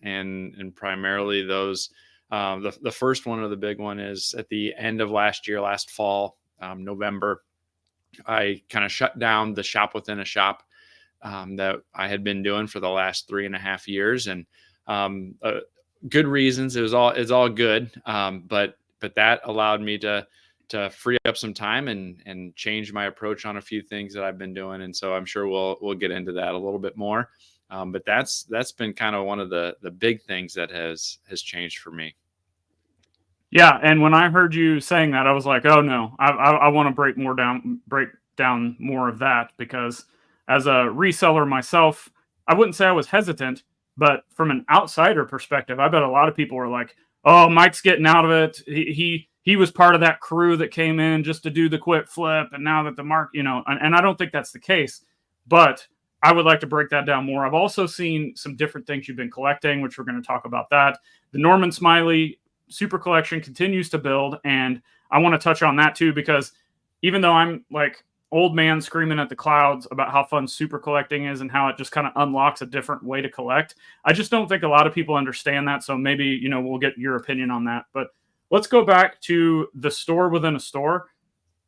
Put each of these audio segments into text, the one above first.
and primarily those. The first one, or the big one, is at the end of last fall, November. I kind of shut down the shop within a shop that I had been doing for the last 3.5 years, and good reasons. It's all good, but that allowed me to free up some time and change my approach on a few things that I've been doing. And so I'm sure we'll get into that a little bit more. But that's been kind of one of the big things that has changed for me. Yeah, and when I heard you saying that, I was like, oh no, I want to break down more of that, because as a reseller myself, I wouldn't say I was hesitant, but from an outsider perspective, I bet a lot of people were like, oh, Mike's getting out of it. He was part of that crew that came in just to do the quick flip, and now that the mark, and I don't think that's the case, but I would like to break that down more. I've also seen some different things you've been collecting, which we're going to talk about that. The Norman Smiley Super Collection continues to build, and I want to touch on that too, because even though I'm like old man screaming at the clouds about how fun super collecting is and how it just kind of unlocks a different way to collect, I just don't think a lot of people understand that. So maybe, we'll get your opinion on that. But let's go back to the store within a store.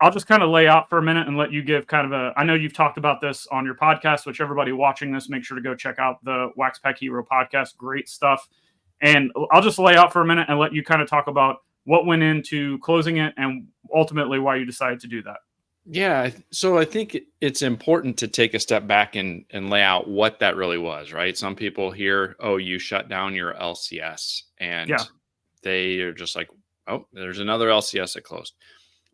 I'll just kind of lay out for a minute and let you give kind of I know you've talked about this on your podcast, which everybody watching this, make sure to go check out the Wax Pack Hero podcast. Great stuff. And I'll just lay out for a minute and let you kind of talk about what went into closing it and ultimately why you decided to do that. Yeah. So I think it's important to take a step back and lay out what that really was, right? Some people hear, oh, you shut down your LCS, and they are just like, oh, there's another LCS that closed.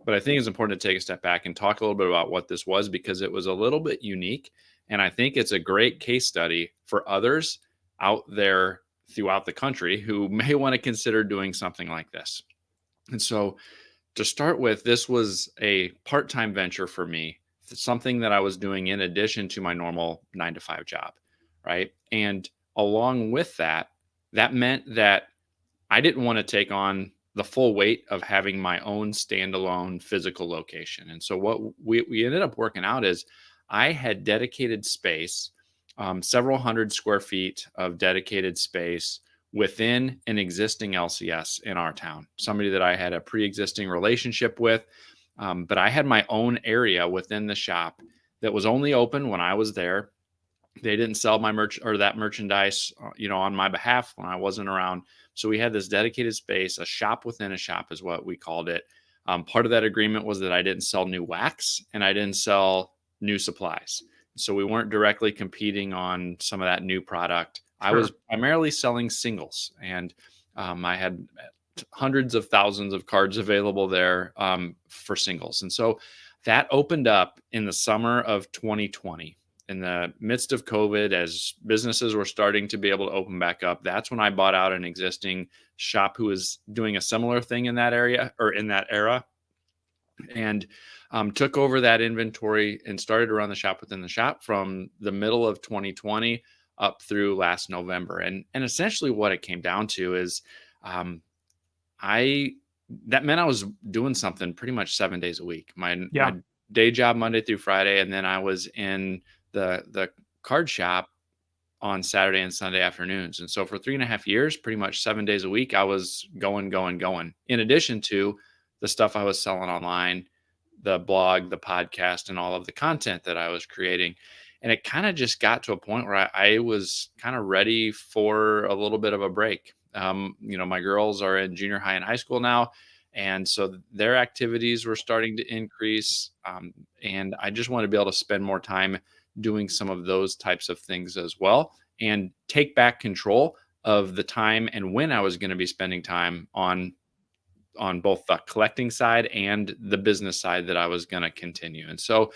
But I think it's important to take a step back and talk a little bit about what this was, because it was a little bit unique. And I think it's a great case study for others out there throughout the country who may want to consider doing something like this. And so to start with, this was a part-time venture for me, something that I was doing in addition to my normal 9-to-5 job, right? And along with that, that meant that I didn't want to take on the full weight of having my own standalone physical location. And so what we ended up working out is I had dedicated space, several hundred square feet of dedicated space within an existing LCS in our town, somebody that I had a pre-existing relationship with. But I had my own area within the shop that was only open when I was there. They didn't sell my that merchandise, on my behalf when I wasn't around. So we had this dedicated space, a shop within a shop is what we called it. Part of that agreement was that I didn't sell new wax and I didn't sell new supplies. So we weren't directly competing on some of that new product. Sure. I was primarily selling singles, and I had hundreds of thousands of cards available there for singles. And so that opened up in the summer of 2020. In the midst of COVID, as businesses were starting to be able to open back up, that's when I bought out an existing shop who was doing a similar thing in that area, or in that era, and took over that inventory and started to run the shop within the shop from the middle of 2020 up through last November. And essentially what it came down to is that meant I was doing something pretty much 7 days a week. My day job Monday through Friday, and then I was in the card shop on Saturday and Sunday afternoons. And so for 3.5 years, pretty much 7 days a week, I was going, in addition to the stuff I was selling online, the blog, the podcast, and all of the content that I was creating. And it kind of just got to a point where I was kind of ready for a little bit of a break. My girls are in junior high and high school now, and so their activities were starting to increase. And I just wanted to be able to spend more time doing some of those types of things as well, and take back control of the time and when I was going to be spending time on both the collecting side and the business side that I was going to continue. And so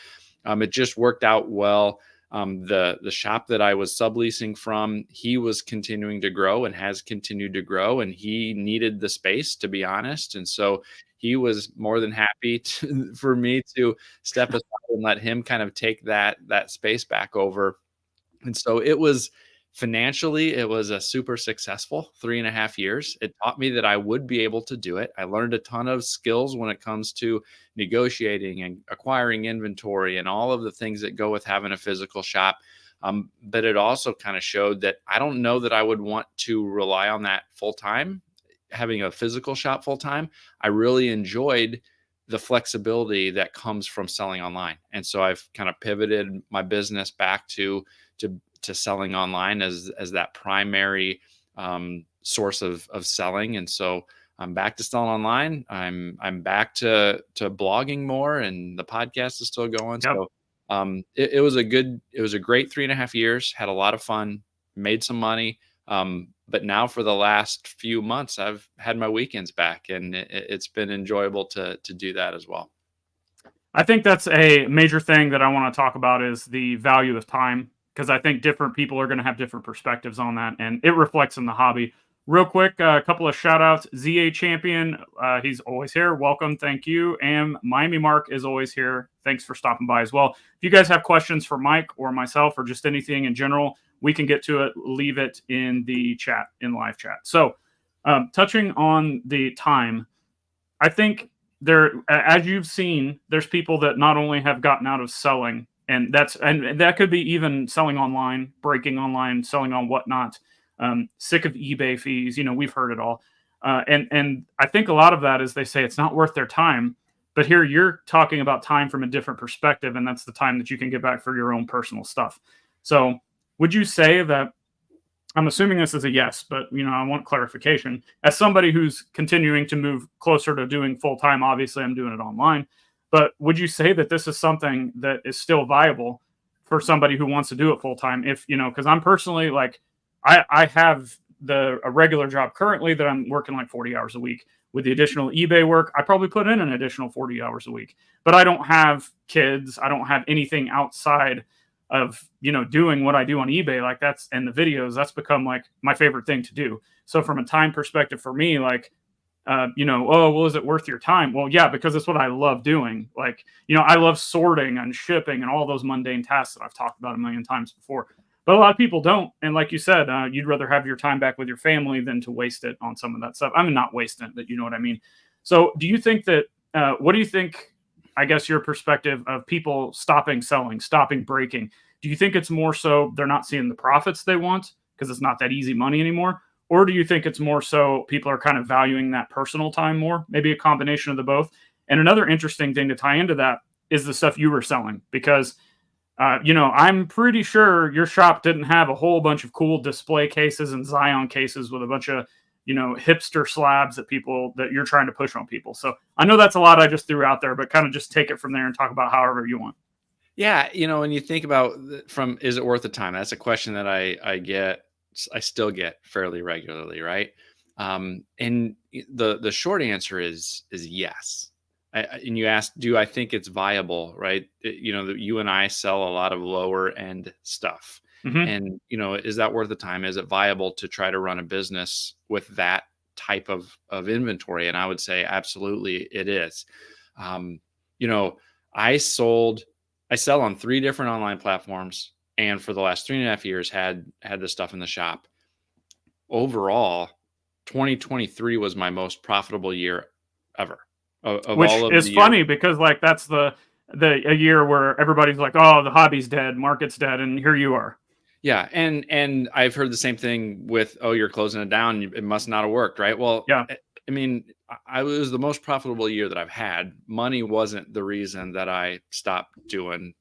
it just worked out well. The shop that I was subleasing from, he was continuing to grow and has continued to grow, and he needed the space, to be honest. And so he was more than happy for me to step aside and let him kind of take that space back over. And so it was financially, it was a super successful 3.5 years. It taught me that I would be able to do it. I learned a ton of skills when it comes to negotiating and acquiring inventory and all of the things that go with having a physical shop. But it also kind of showed that I don't know that I would want to rely on that full time, having a physical shop full time. I really enjoyed the flexibility that comes from selling online. And so I've kind of pivoted my business back to selling online as that primary source of selling. And so I'm back to selling online. I'm back to blogging more, and the podcast is still going. Yep. So it was a great 3.5 years, had a lot of fun, made some money. But now for the last few months, I've had my weekends back, and it's been enjoyable to do that as well. I think that's a major thing that I want to talk about is the value of time, because I think different people are going to have different perspectives on that, and it reflects in the hobby. Real quick, a couple of shout outs. ZA Champion, he's always here. Welcome. Thank you. And Miami Mark is always here. Thanks for stopping by as well. If you guys have questions for Mike or myself or just anything in general, we can get to it. Leave it in the chat, in live chat. So touching on the time, I think there, as you've seen, there's people that not only have gotten out of selling, and that could be even selling online, breaking online, selling on whatnot, sick of eBay fees. We've heard it all. And I think a lot of that is they say it's not worth their time. But here you're talking about time from a different perspective, and that's the time that you can get back for your own personal stuff. So would you say that, I'm assuming this is a yes, but I want clarification. As somebody who's continuing to move closer to doing full-time, obviously I'm doing it online, but would you say that this is something that is still viable for somebody who wants to do it full-time? If, because I'm personally like, I have a regular job currently that I'm working like 40 hours a week. With the additional eBay work, I probably put in an additional 40 hours a week, but I don't have kids. I don't have anything outside of doing what I do on eBay, like and the videos, that's become like my favorite thing to do. So from a time perspective for me, like oh, well, is it worth your time? Well, yeah, because it's what I love doing. Like, I love sorting and shipping and all those mundane tasks that I've talked about a million times before, but a lot of people don't. And like you said, you'd rather have your time back with your family than to waste it on some of that stuff. I mean, not waste it, but you know what I mean? So do you think that what do you think, I guess, your perspective of people stopping selling, stopping breaking? Do you think it's more so they're not seeing the profits they want because it's not that easy money anymore? Or do you think it's more so people are kind of valuing that personal time more? Maybe a combination of the both. And another interesting thing to tie into that is the stuff you were selling, because I'm pretty sure your shop didn't have a whole bunch of cool display cases and Zion cases with a bunch of hipster slabs that you're trying to push on people. So I know that's a lot I just threw out there, but kind of just take it from there and talk about however you want. Yeah. When you think about is it worth the time? That's a question that I still get fairly regularly. Right. And the short answer is yes. And you asked, do I think it's viable? Right. You and I sell a lot of lower end stuff. Mm-hmm. And, is that worth the time? Is it viable to try to run a business with that type of inventory? And I would say absolutely it is. I sell on 3 different online platforms, and for the last 3.5 years had the stuff in the shop. Overall, 2023 was my most profitable year ever. Which is funny because like that's a year where everybody's like, oh, the hobby's dead, market's dead, and here you are. Yeah, and I've heard the same thing with, oh, you're closing it down, it must not have worked, right? Well, yeah. I mean, I was the most profitable year that I've had. Money wasn't the reason that I stopped doing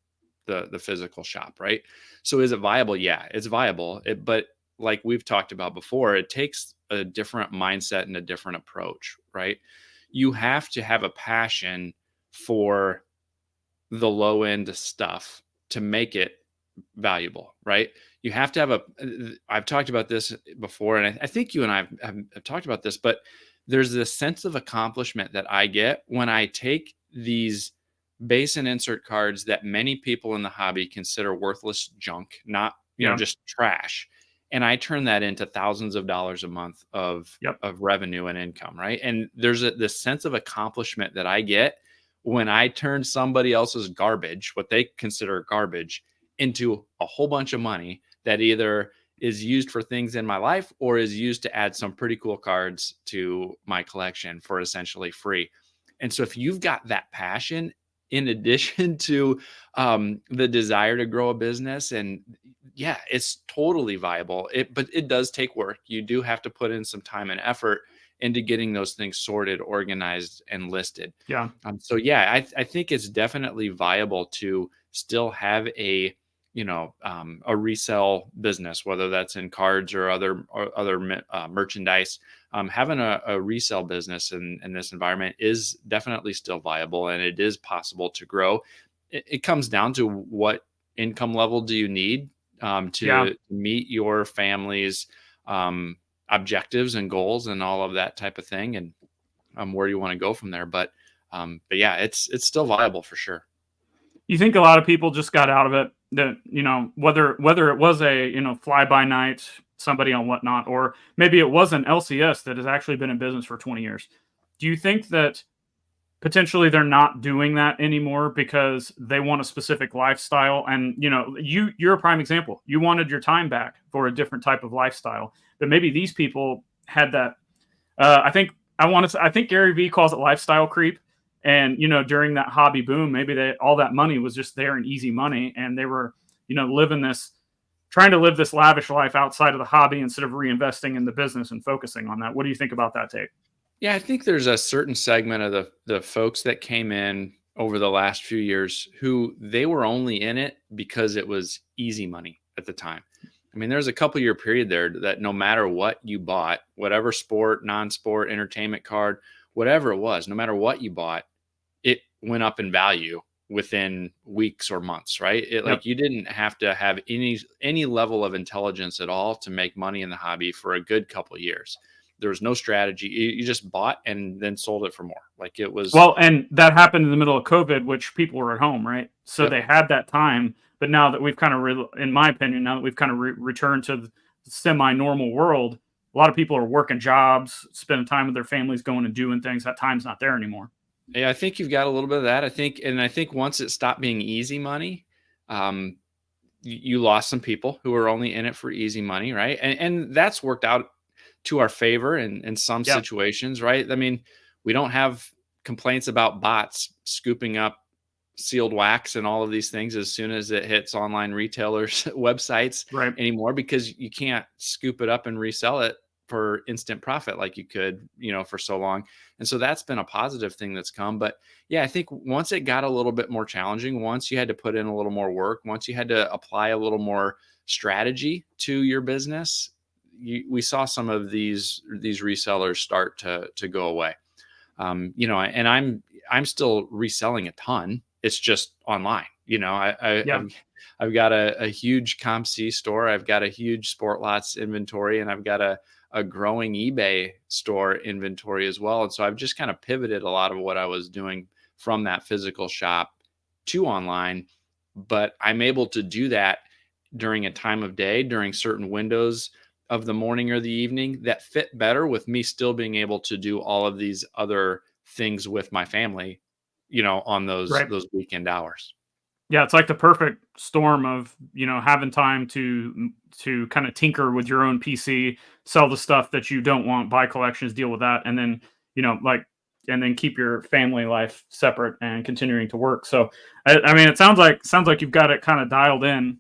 the physical shop, right? So is it viable? Yeah, it's viable. But like we've talked about before, it takes a different mindset and a different approach, right? You have to have a passion for the low end stuff to make it valuable, right? You have to have I've talked about this before, and I think you and I have talked about this, but there's this sense of accomplishment that I get when I take these base and insert cards that many people in the hobby consider worthless junk, not, just trash. And I turn that into thousands of dollars a month of revenue and income, right? And there's this sense of accomplishment that I get when I turn somebody else's garbage, what they consider garbage, into a whole bunch of money that either is used for things in my life or is used to add some pretty cool cards to my collection for essentially free. And so if you've got that passion, in addition to the desire to grow a business. And yeah, it's totally viable. But it does take work. You do have to put in some time and effort into getting those things sorted, organized, and listed. Yeah. So yeah, I think it's definitely viable to still have a a resale business, whether that's in cards or other merchandise. Having a resale business in this environment is definitely still viable, and it is possible to grow. It comes down to what income level do you need Yeah. to meet your family's objectives and goals and all of that type of thing, and where you want to go from there. But yeah, it's still viable for sure. You think a lot of people just got out of it, that, whether it was a, fly by night, somebody on Whatnot, or maybe it was an LCS that has actually been in business for 20 years. Do you think that potentially they're not doing that anymore because they want a specific lifestyle? And, you're a prime example. You wanted your time back for a different type of lifestyle, but maybe these people had that. I think Gary Vee calls it lifestyle creep. And, during that hobby boom, maybe all that money was just there in easy money. And they were, trying to live this lavish life outside of the hobby instead of reinvesting in the business and focusing on that. What do you think about that take? Yeah, I think there's a certain segment of the folks that came in over the last few years who they were only in it because it was easy money at the time. I mean, there's a couple year period there that no matter what you bought, whatever sport, non-sport, entertainment card, whatever it was, no matter what you bought, it went up in value within weeks or months, right? Yep. Like you didn't have to have any level of intelligence at all to make money in the hobby for a good couple of years. There was no strategy. You just bought and then sold it for more. Like it was. Well, and that happened in the middle of COVID, which people were at home, right? So Yep. they had that time. But now that we've kind of, in my opinion, now that we've kind of returned to the semi-normal world, a lot of people are working jobs, spending time with their families, going and doing things. That time's not there anymore. Yeah, I think you've got a little bit of that. I think once it stopped being easy money, you lost some people who were only in it for easy money, right? And that's worked out to our favor in some Yeah. situations, right? I mean, we don't have complaints about bots scooping up sealed wax and all of these things as soon as it hits online retailers' websites Right. anymore, because you can't scoop it up and resell it for instant profit like you could, for so long. And so that's been a positive thing that's come. But yeah, I think once it got a little bit more challenging, once you had to put in a little more work, once you had to apply a little more strategy to your business, we saw some of these resellers start to go away. And I'm still reselling a ton. It's just online. I've got a huge CompC store. I've got a huge Sport Lots inventory, and I've got a growing eBay store inventory as well. And so I've just kind of pivoted a lot of what I was doing from that physical shop to online, but I'm able to do that during a time of day, during certain windows of the morning or the evening that fit better with me still being able to do all of these other things with my family, on those weekend hours. Yeah, it's like the perfect storm of, having time to kind of tinker with your own PC, sell the stuff that you don't want, buy collections, deal with that, and then, and then keep your family life separate and continuing to work. So, I mean, it sounds like you've got it kind of dialed in.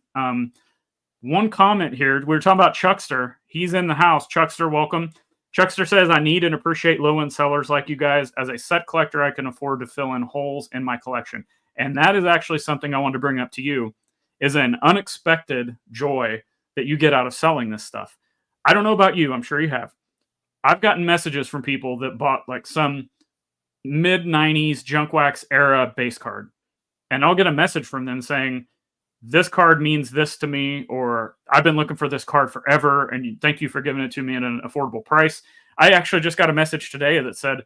One comment here, we were talking about Chuckster. He's in the house. Chuckster, welcome. Chuckster says, I need and appreciate low-end sellers like you guys. As a set collector, I can afford to fill in holes in my collection. And that is actually something I wanted to bring up to you, is an unexpected joy that you get out of selling this stuff. I don't know about you. I'm sure you have. I've gotten messages from people that bought like some mid-90s junk wax era base card. And I'll get a message from them saying, this card means this to me, or I've been looking for this card forever, and thank you for giving it to me at an affordable price. I actually just got a message today that said,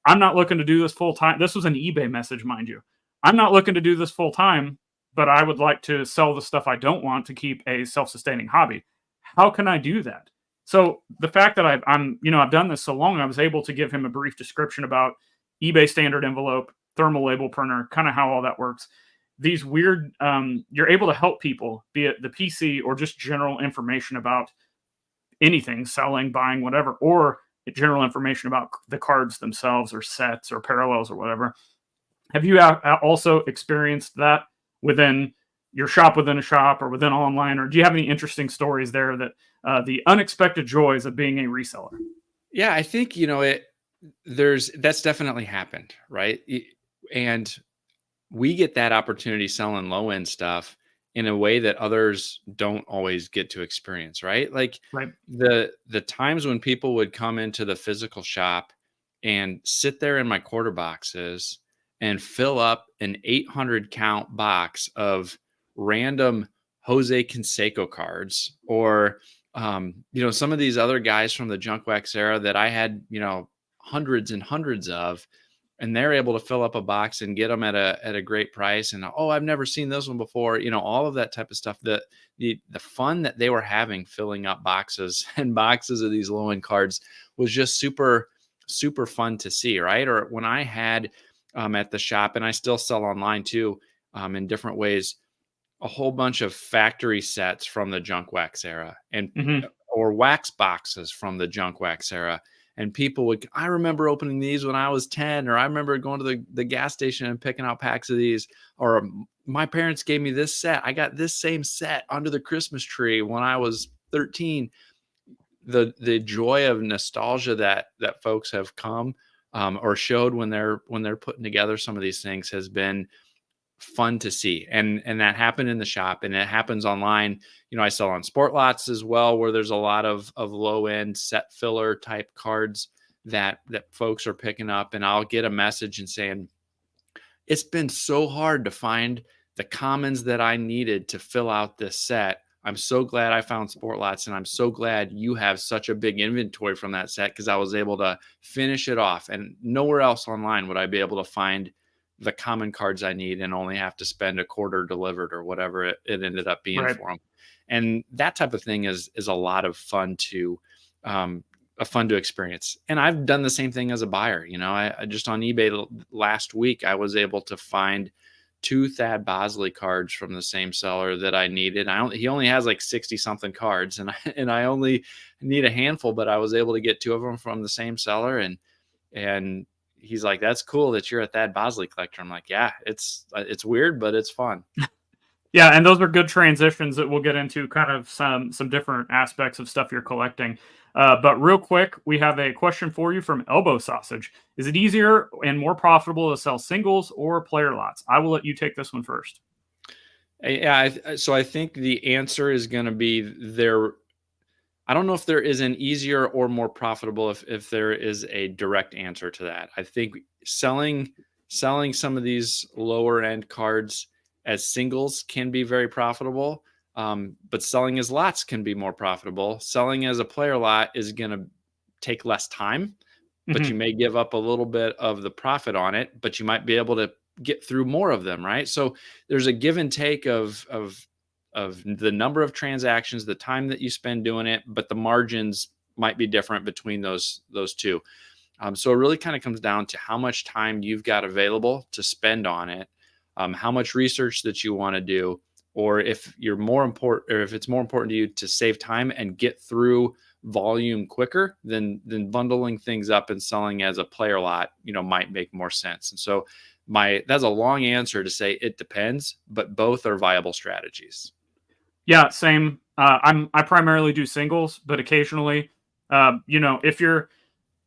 I'm not looking to do this full time. This was an eBay message, mind you. I'm not looking to do this full time, but I would like to sell the stuff I don't want to keep a self-sustaining hobby. How can I do that? So the fact that I've done this so long, I was able to give him a brief description about eBay standard envelope, thermal label printer, kind of how all that works. These weird, you're able to help people, be it the PC or just general information about anything, selling, buying, whatever, or general information about the cards themselves or sets or parallels or whatever. Have you also experienced that within your shop within a shop or within online, or do you have any interesting stories there that the unexpected joys of being a reseller? Yeah, I think, that's definitely happened, right? And we get that opportunity selling low end stuff in a way that others don't always get to experience, right? Like Right. the times when people would come into the physical shop and sit there in my quarter boxes and fill up an 800 count box of random Jose Canseco cards, or some of these other guys from the junk wax era that I had, hundreds and hundreds of, and they're able to fill up a box and get them at a great price. And, oh, I've never seen this one before. All of that type of stuff. The fun that they were having filling up boxes and boxes of these low end cards was just super, super fun to see. Right. Or when I had at the shop, and I still sell online too, in different ways, a whole bunch of factory sets from the junk wax era, and or wax boxes from the junk wax era. And people I remember opening these when I was 10, or I remember going to the gas station and picking out packs of these, or my parents gave me this set. I got this same set under the Christmas tree when I was 13. The joy of nostalgia that folks have come or showed when they're putting together some of these things has been fun to see. And that happened in the shop, and it happens online. I sell on Sport Lots as well, where there's a lot of low end set filler type cards that folks are picking up. And I'll get a message and saying, it's been so hard to find the commons that I needed to fill out this set. I'm so glad I found Sport Lots, and I'm so glad you have such a big inventory from that set, because I was able to finish it off. And nowhere else online would I be able to find the common cards I need and only have to spend a quarter delivered or whatever it ended up being for them. And that type of thing is a lot of fun to experience. And I've done the same thing as a buyer. I just on eBay last week, I was able to find 2 Thad Bosley cards from the same seller that I needed. He only has like 60 something cards, and I only need a handful, but I was able to get 2 of them from the same seller. And he's like, that's cool that you're a Thad Bosley collector. I'm like, yeah, it's weird, but it's fun. Yeah, and those are good transitions that we'll get into kind of some different aspects of stuff you're collecting. But real quick, we have a question for you from Elbow Sausage. Is it easier and more profitable to sell singles or player lots? I will let you take this one first. Yeah, so I think the answer is going to be there. I don't know if there is an easier or more profitable, if there is a direct answer to that. I think selling some of these lower end cards as singles can be very profitable, but selling as lots can be more profitable. Selling as a player lot is going to take less time, but you may give up a little bit of the profit on it, but you might be able to get through more of them, right? So there's a give and take of the number of transactions, the time that you spend doing it, but the margins might be different between those two. So it really kind of comes down to how much time you've got available to spend on it, how much research that you want to do, or if it's more important to you to save time and get through volume quicker, then bundling things up and selling as a player lot, might make more sense. And so that's a long answer to say it depends, but both are viable strategies. Yeah, same. I primarily do singles, but occasionally, if you're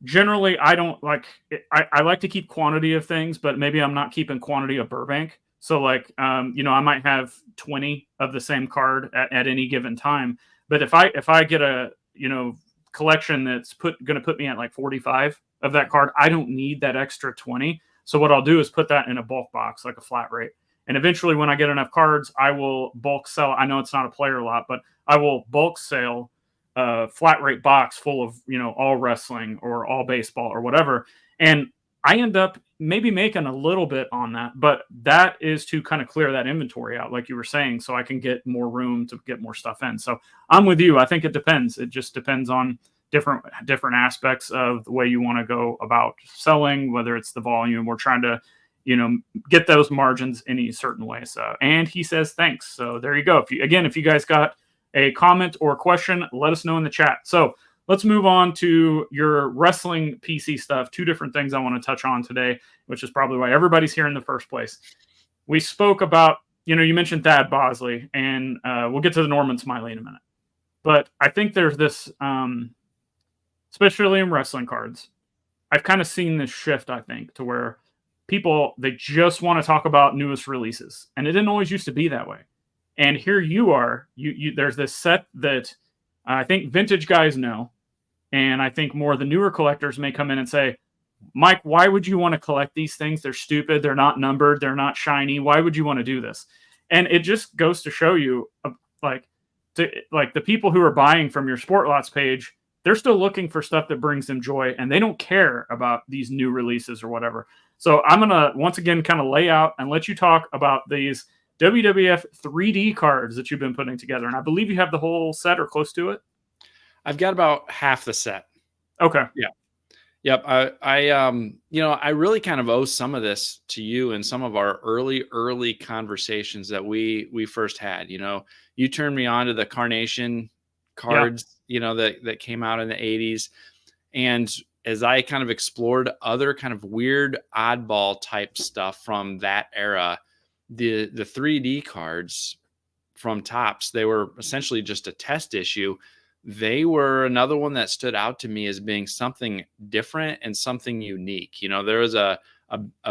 generally, I don't like. I like to keep quantity of things, but maybe I'm not keeping quantity of Burbank. So I might have 20 of the same card at any given time. But if I get a collection that's going to put me at like 45 of that card, I don't need that extra 20. So what I'll do is put that in a bulk box, like a flat rate. And eventually, when I get enough cards, I will bulk sell. I know it's not a player lot, but I will bulk sell a flat rate box full of, all wrestling or all baseball or whatever. And I end up maybe making a little bit on that, but that is to kind of clear that inventory out, like you were saying, so I can get more room to get more stuff in. So I'm with you. I think it depends. It just depends on different aspects of the way you want to go about selling, whether it's the volume or trying to get those margins any certain way. So, and he says, thanks. So there you go. If you guys got a comment or a question, let us know in the chat. So let's move on to your wrestling PC stuff. Two different things I want to touch on today, which is probably why everybody's here in the first place. We spoke about, you mentioned Thad Bosley, and we'll get to the Norman Smiley in a minute. But I think there's this, especially in wrestling cards, I've kind of seen this shift, I think, to where people, they just want to talk about newest releases. And it didn't always used to be that way. And here you are, there's this set that I think vintage guys know. And I think more of the newer collectors may come in and say, Mike, why would you want to collect these things? They're stupid. They're not numbered. They're not shiny. Why would you want to do this? And it just goes to show you, like the people who are buying from your Sport Lots page, they're still looking for stuff that brings them joy, and they don't care about these new releases or whatever. So I'm going to, once again, kind of lay out and let you talk about these WWF 3D cards that you've been putting together. And I believe you have the whole set or close to it. I've got about half the set. Okay. Yeah. Yep. I really kind of owe some of this to you and some of our early conversations that we first had. You turned me on to the Carnation cards, that came out in the 80s. And as I kind of explored other kind of weird oddball type stuff from that era, the 3D cards from Topps, they were essentially just a test issue. They were another one that stood out to me as being something different and something unique. There was a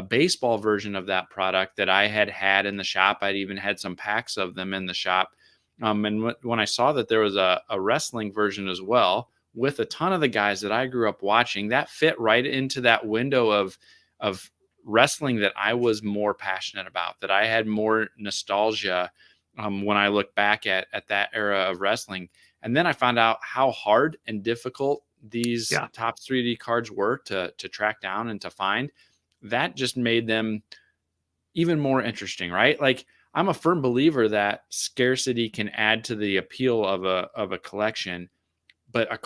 baseball version of that product that I had in the shop. I'd even had some packs of them in the shop. And when I saw that there was a wrestling version as well, with a ton of the guys that I grew up watching, that fit right into that window of wrestling that I was more passionate about, that I had more nostalgia when I look back at that era of wrestling. And then I found out how hard and difficult these Topps 3D cards were to track down and to find. That just made them even more interesting, right? Like, I'm a firm believer that scarcity can add to the appeal of a collection, but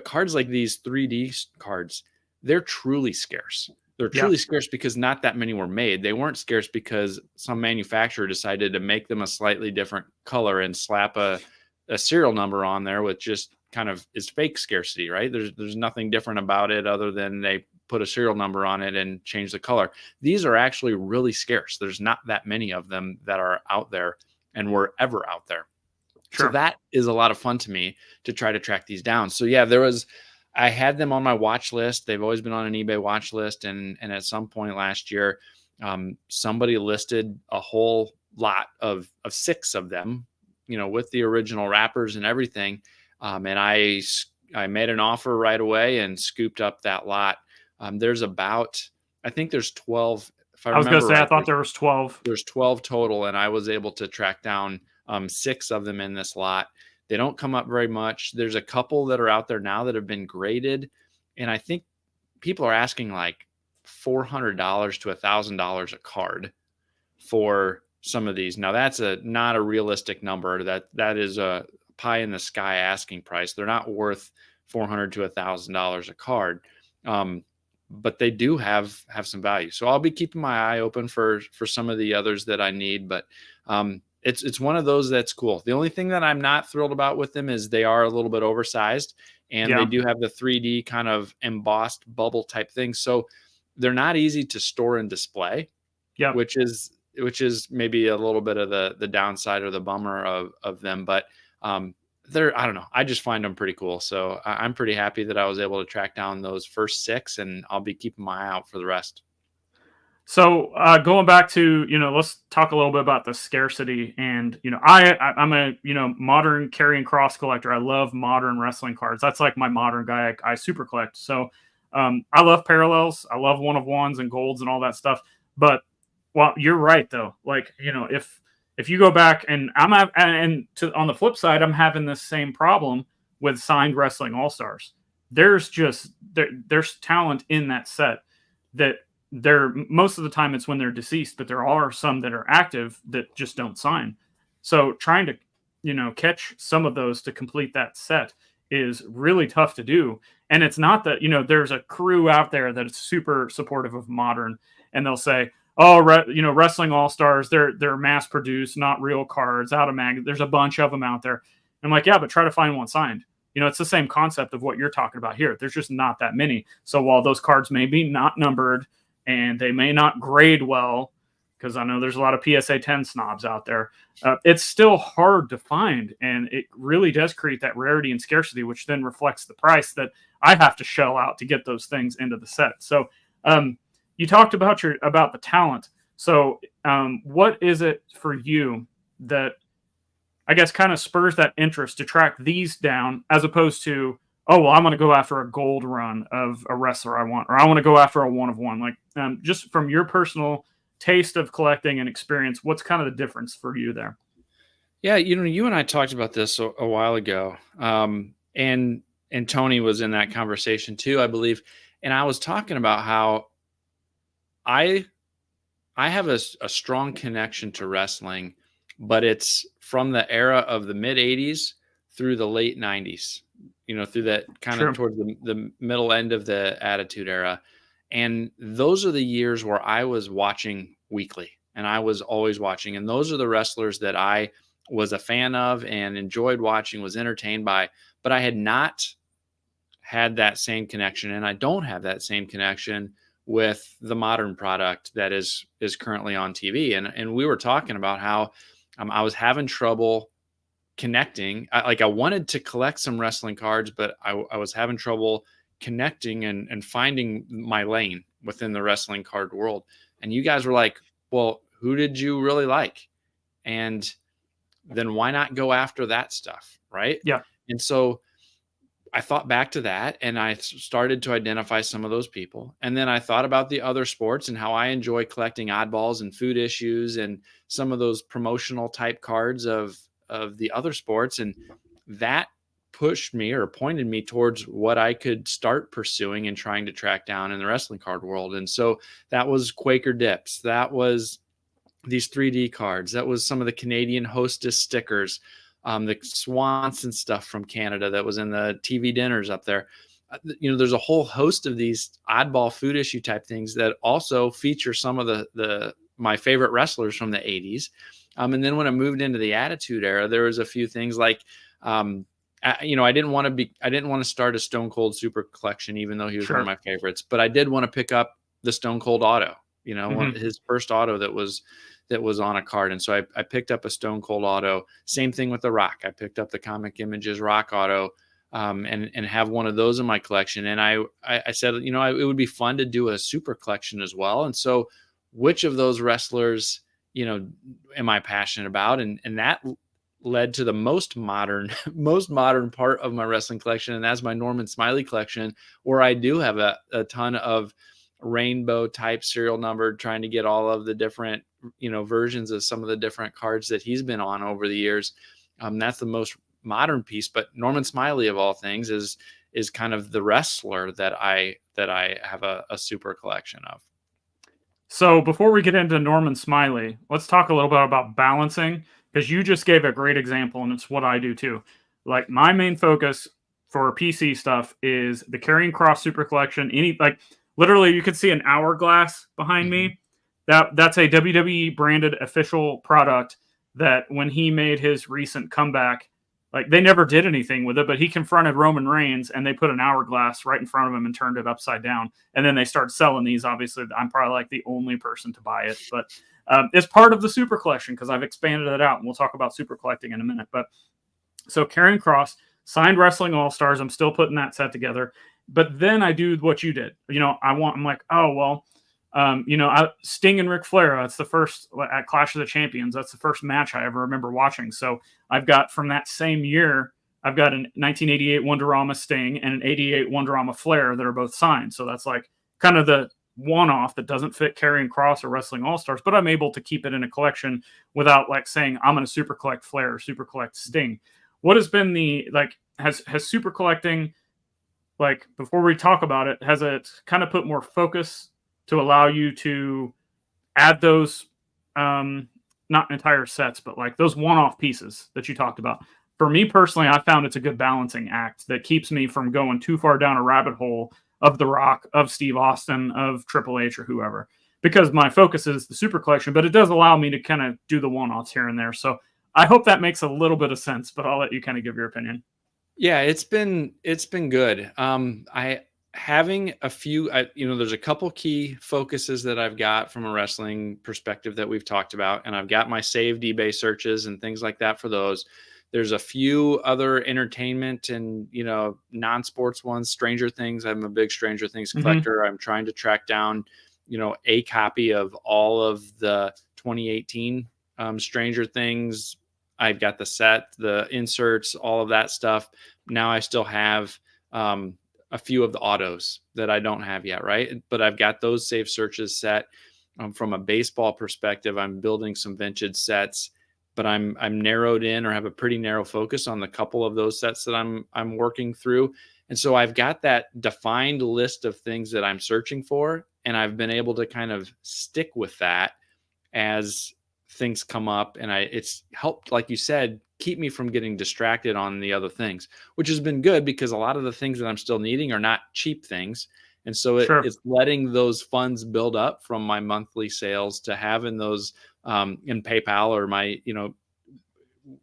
cards like these 3D cards, they're truly scarce. They're truly scarce because not that many were made. They weren't scarce because some manufacturer decided to make them a slightly different color and slap a serial number on there, with just kind of is fake scarcity, right? There's nothing different about it other than they put a serial number on it and change the color. These are actually really scarce. There's not that many of them that are out there and were ever out there. Sure. So that is a lot of fun to me to try to track these down. So yeah, I had them on my watch list. They've always been on an eBay watch list. And at some point last year, somebody listed a whole lot of 6 of them, with the original wrappers and everything. And I made an offer right away and scooped up that lot. There's I think there's 12. If I was going to say, I thought there was 12. There's 12 total, and I was able to track down 6 of them in this lot. They don't come up very much. There's a couple that are out there now that have been graded, and I think people are asking like $400 to $1,000 a card for some of these. Now that's not a realistic number. That is a pie in the sky asking price. They're not worth $400 to $1,000 a card. But they do have some value. So I'll be keeping my eye open for some of the others that I need. But it's one of those that's cool. The only thing that I'm not thrilled about with them is they are a little bit oversized, and they do have the 3D kind of embossed bubble type thing. So they're not easy to store and display, which is maybe a little bit of the downside or the bummer of them. But I don't know. I just find them pretty cool. So I'm pretty happy that I was able to track down those first 6, and I'll be keeping my eye out for the rest. So going back to, let's talk a little bit about the scarcity. And, I'm a, modern carrying cross collector. I love modern wrestling cards. That's like my modern guy I super collect. So I love parallels. I love one-of-ones and golds and all that stuff. But you're right, though. Like, if you go back, and on the flip side, I'm having this same problem with signed wrestling all-stars. There's talent in that set that most of the time it's when they're deceased, but there are some that are active that just don't sign. So trying to, catch some of those to complete that set is really tough to do. And it's not that, there's a crew out there that is super supportive of modern, and they'll say, wrestling all-stars, they're mass produced, not real cards, out of mag. There's a bunch of them out there. I'm like, yeah, but try to find one signed. it's the same concept of what you're talking about here. There's just not that many. So while those cards may be not numbered and they may not grade well, because I know there's a lot of PSA 10 snobs out there, it's still hard to find. And it really does create that rarity and scarcity, which then reflects the price that I have to shell out to get those things into the set. So you talked about the talent. So what is it for you that, I guess, kind of spurs that interest to track these down, as opposed to, oh, well, I'm going to go after a gold run of a wrestler I want, or I want to go after a 1-of-1. Like, just from your personal taste of collecting and experience, what's kind of the difference for you there? Yeah, you and I talked about this a while ago, and Tony was in that conversation too, I believe. And I was talking about how I have a strong connection to wrestling, but it's from the era of the mid 80s through the late 90s, through that kind of towards the middle end of the Attitude Era. And those are the years where I was watching weekly, and I was always watching. And those are the wrestlers that I was a fan of and enjoyed watching, was entertained by, but I had not had that same connection. And I don't have that same connection with the modern product that is currently on TV. And we were talking about how I was having trouble connecting. I wanted to collect some wrestling cards, but I was having trouble connecting and finding my lane within the wrestling card world. And you guys were like, well, who did you really like? And then why not go after that stuff? Right. Yeah. And so I thought back to that, and I started to identify some of those people. And then I thought about the other sports and how I enjoy collecting oddballs and food issues and some of those promotional type cards of the other sports. And that pushed me or pointed me towards what I could start pursuing and trying to track down in the wrestling card world. And so that was Quaker Dips. That was these 3D cards. That was some of the Canadian Hostess stickers. The Swanson stuff from Canada that was in the TV dinners up there. There's a whole host of these oddball food issue type things that also feature some of my favorite wrestlers from the 80s. And then when I moved into the Attitude Era, there was a few things like, I didn't want to start a Stone Cold Super collection, even though he was one of my favorites, but I did want to pick up the Stone Cold auto, his first auto that was on a card. And so I picked up a Stone Cold auto. Same thing with the Rock. I picked up the Comic Images Rock auto, and have one of those in my collection. And I said, it would be fun to do a super collection as well. And so which of those wrestlers, am I passionate about? And that led to the most modern part of my wrestling collection. And that's my Norman Smiley collection, where I do have a ton of rainbow type serial numbered, trying to get all of the different, versions of some of the different cards that he's been on over the years. That's the most modern piece, but Norman Smiley of all things is kind of the wrestler that I have a super collection of. So before we get into Norman Smiley, let's talk a little bit about balancing, because you just gave a great example, and it's what I do too. Like, my main focus for PC stuff is the Karrion Kross Super Collection. Literally, you could see an hourglass behind me. That's a WWE branded official product that when he made his recent comeback, they never did anything with it, but he confronted Roman Reigns and they put an hourglass right in front of him and turned it upside down. And then they started selling these. Obviously, I'm probably the only person to buy it, but it's part of the Super Collection because I've expanded it out, and we'll talk about Super Collecting in a minute. But so Karrion Kross, signed Wrestling All-Stars. I'm still putting that set together. But then I do what you did. I'm like, oh, well, Sting and Ric Flair, that's the first at Clash of the Champions. That's the first match I ever remember watching. So I've got, from that same year, I've got a 1988 Wonderama Sting and an 88 Wonderama Flair that are both signed. So that's kind of the one-off that doesn't fit Karrion Kross or Wrestling All-Stars, but I'm able to keep it in a collection without saying I'm going to super collect Flair or super collect Sting. What has been has super collecting, before we talk about it, has it kind of put more focus to allow you to add those, not entire sets, but those one-off pieces that you talked about? For me personally, I found it's a good balancing act that keeps me from going too far down a rabbit hole of The Rock, of Steve Austin, of Triple H, or whoever, because my focus is the super collection, but it does allow me to kind of do the one-offs here and there. So I hope that makes a little bit of sense, but I'll let you kind of give your opinion. Yeah, it's been good. I having a few, there's a couple key focuses that I've got from a wrestling perspective that we've talked about, and I've got my saved eBay searches and things like that for those. There's a few other entertainment and non-sports ones. Stranger Things. I'm a big Stranger Things collector. I'm trying to track down, a copy of all of the 2018 Stranger Things. I've got the set, the inserts, all of that stuff. Now I still have a few of the autos that I don't have yet, right? But I've got those save searches set. From a baseball perspective, I'm building some vintage sets, but I'm narrowed in or have a pretty narrow focus on the couple of those sets that I'm working through. And so I've got that defined list of things that I'm searching for, and I've been able to kind of stick with that as things come up, and it's helped, like you said, keep me from getting distracted on the other things, which has been good because a lot of the things that I'm still needing are not cheap things. And so it's letting those funds build up from my monthly sales to having those in PayPal or my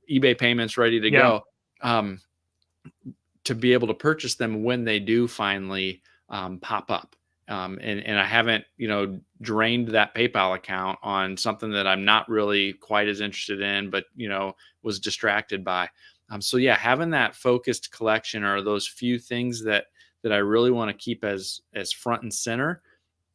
eBay payments ready to go, to be able to purchase them when they do finally pop up. And I haven't, drained that PayPal account on something that I'm not really quite as interested in, but, was distracted by. So yeah, having that focused collection or those few things that I really want to keep as front and center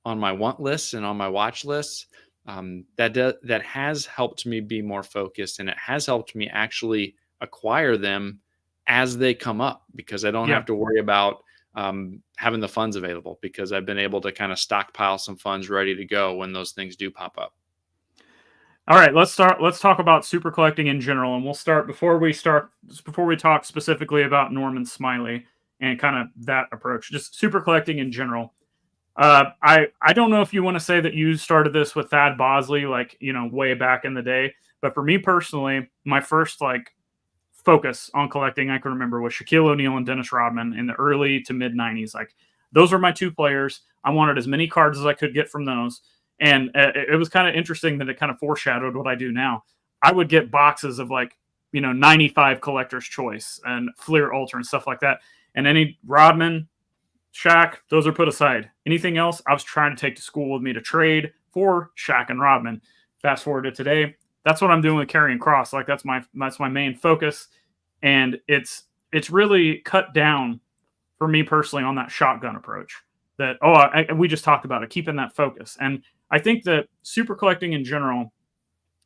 on my want lists and on my watch lists, that has helped me be more focused, and it has helped me actually acquire them as they come up, because I don't have to worry about having the funds available, because I've been able to kind of stockpile some funds ready to go when those things do pop up. All right, let's talk about super collecting in general, and we'll start before we talk specifically about Norman Smiley and kind of that approach. Just super collecting in general. I don't know if you want to say that you started this with Thad Bosley, like, way back in the day, but for me personally, my first focus on collecting I can remember was Shaquille O'Neal and Dennis Rodman in the early to mid 90s. Like, those were my two players. I wanted as many cards as I could get from those. And it was kind of interesting that it kind of foreshadowed what I do now. I would get boxes of 95 Collector's Choice and Fleer Ultra and stuff like that. And any Rodman, Shaq, those are put aside. Anything else, I was trying to take to school with me to trade for Shaq and Rodman. Fast forward to today, that's what I'm doing with Karrion Kross. Like, that's my main focus, and it's really cut down for me personally on that shotgun approach. That we just talked about it, keeping that focus. And I think that super collecting in general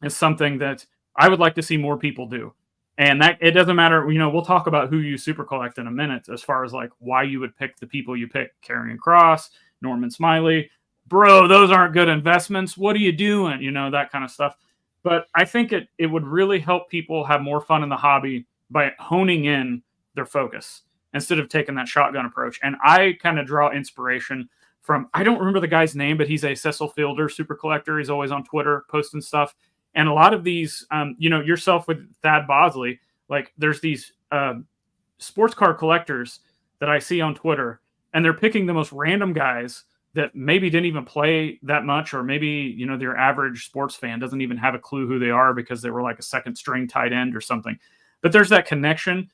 is something that I would like to see more people do. And that it doesn't matter, we'll talk about who you super collect in a minute, as far as why you would pick the people you pick. Karrion Kross, Norman Smiley, bro, those aren't good investments. What are you doing? That kind of stuff. But I think it would really help people have more fun in the hobby by honing in their focus instead of taking that shotgun approach. And I kind of draw inspiration from, I don't remember the guy's name, but he's a Cecil Fielder super collector. He's always on Twitter posting stuff. And a lot of these, yourself with Thad Bosley, there's these sports car collectors that I see on Twitter, and they're picking the most random guys that maybe didn't even play that much, or maybe, their average sports fan doesn't even have a clue who they are because they were like a second string tight end or something. But there's that connection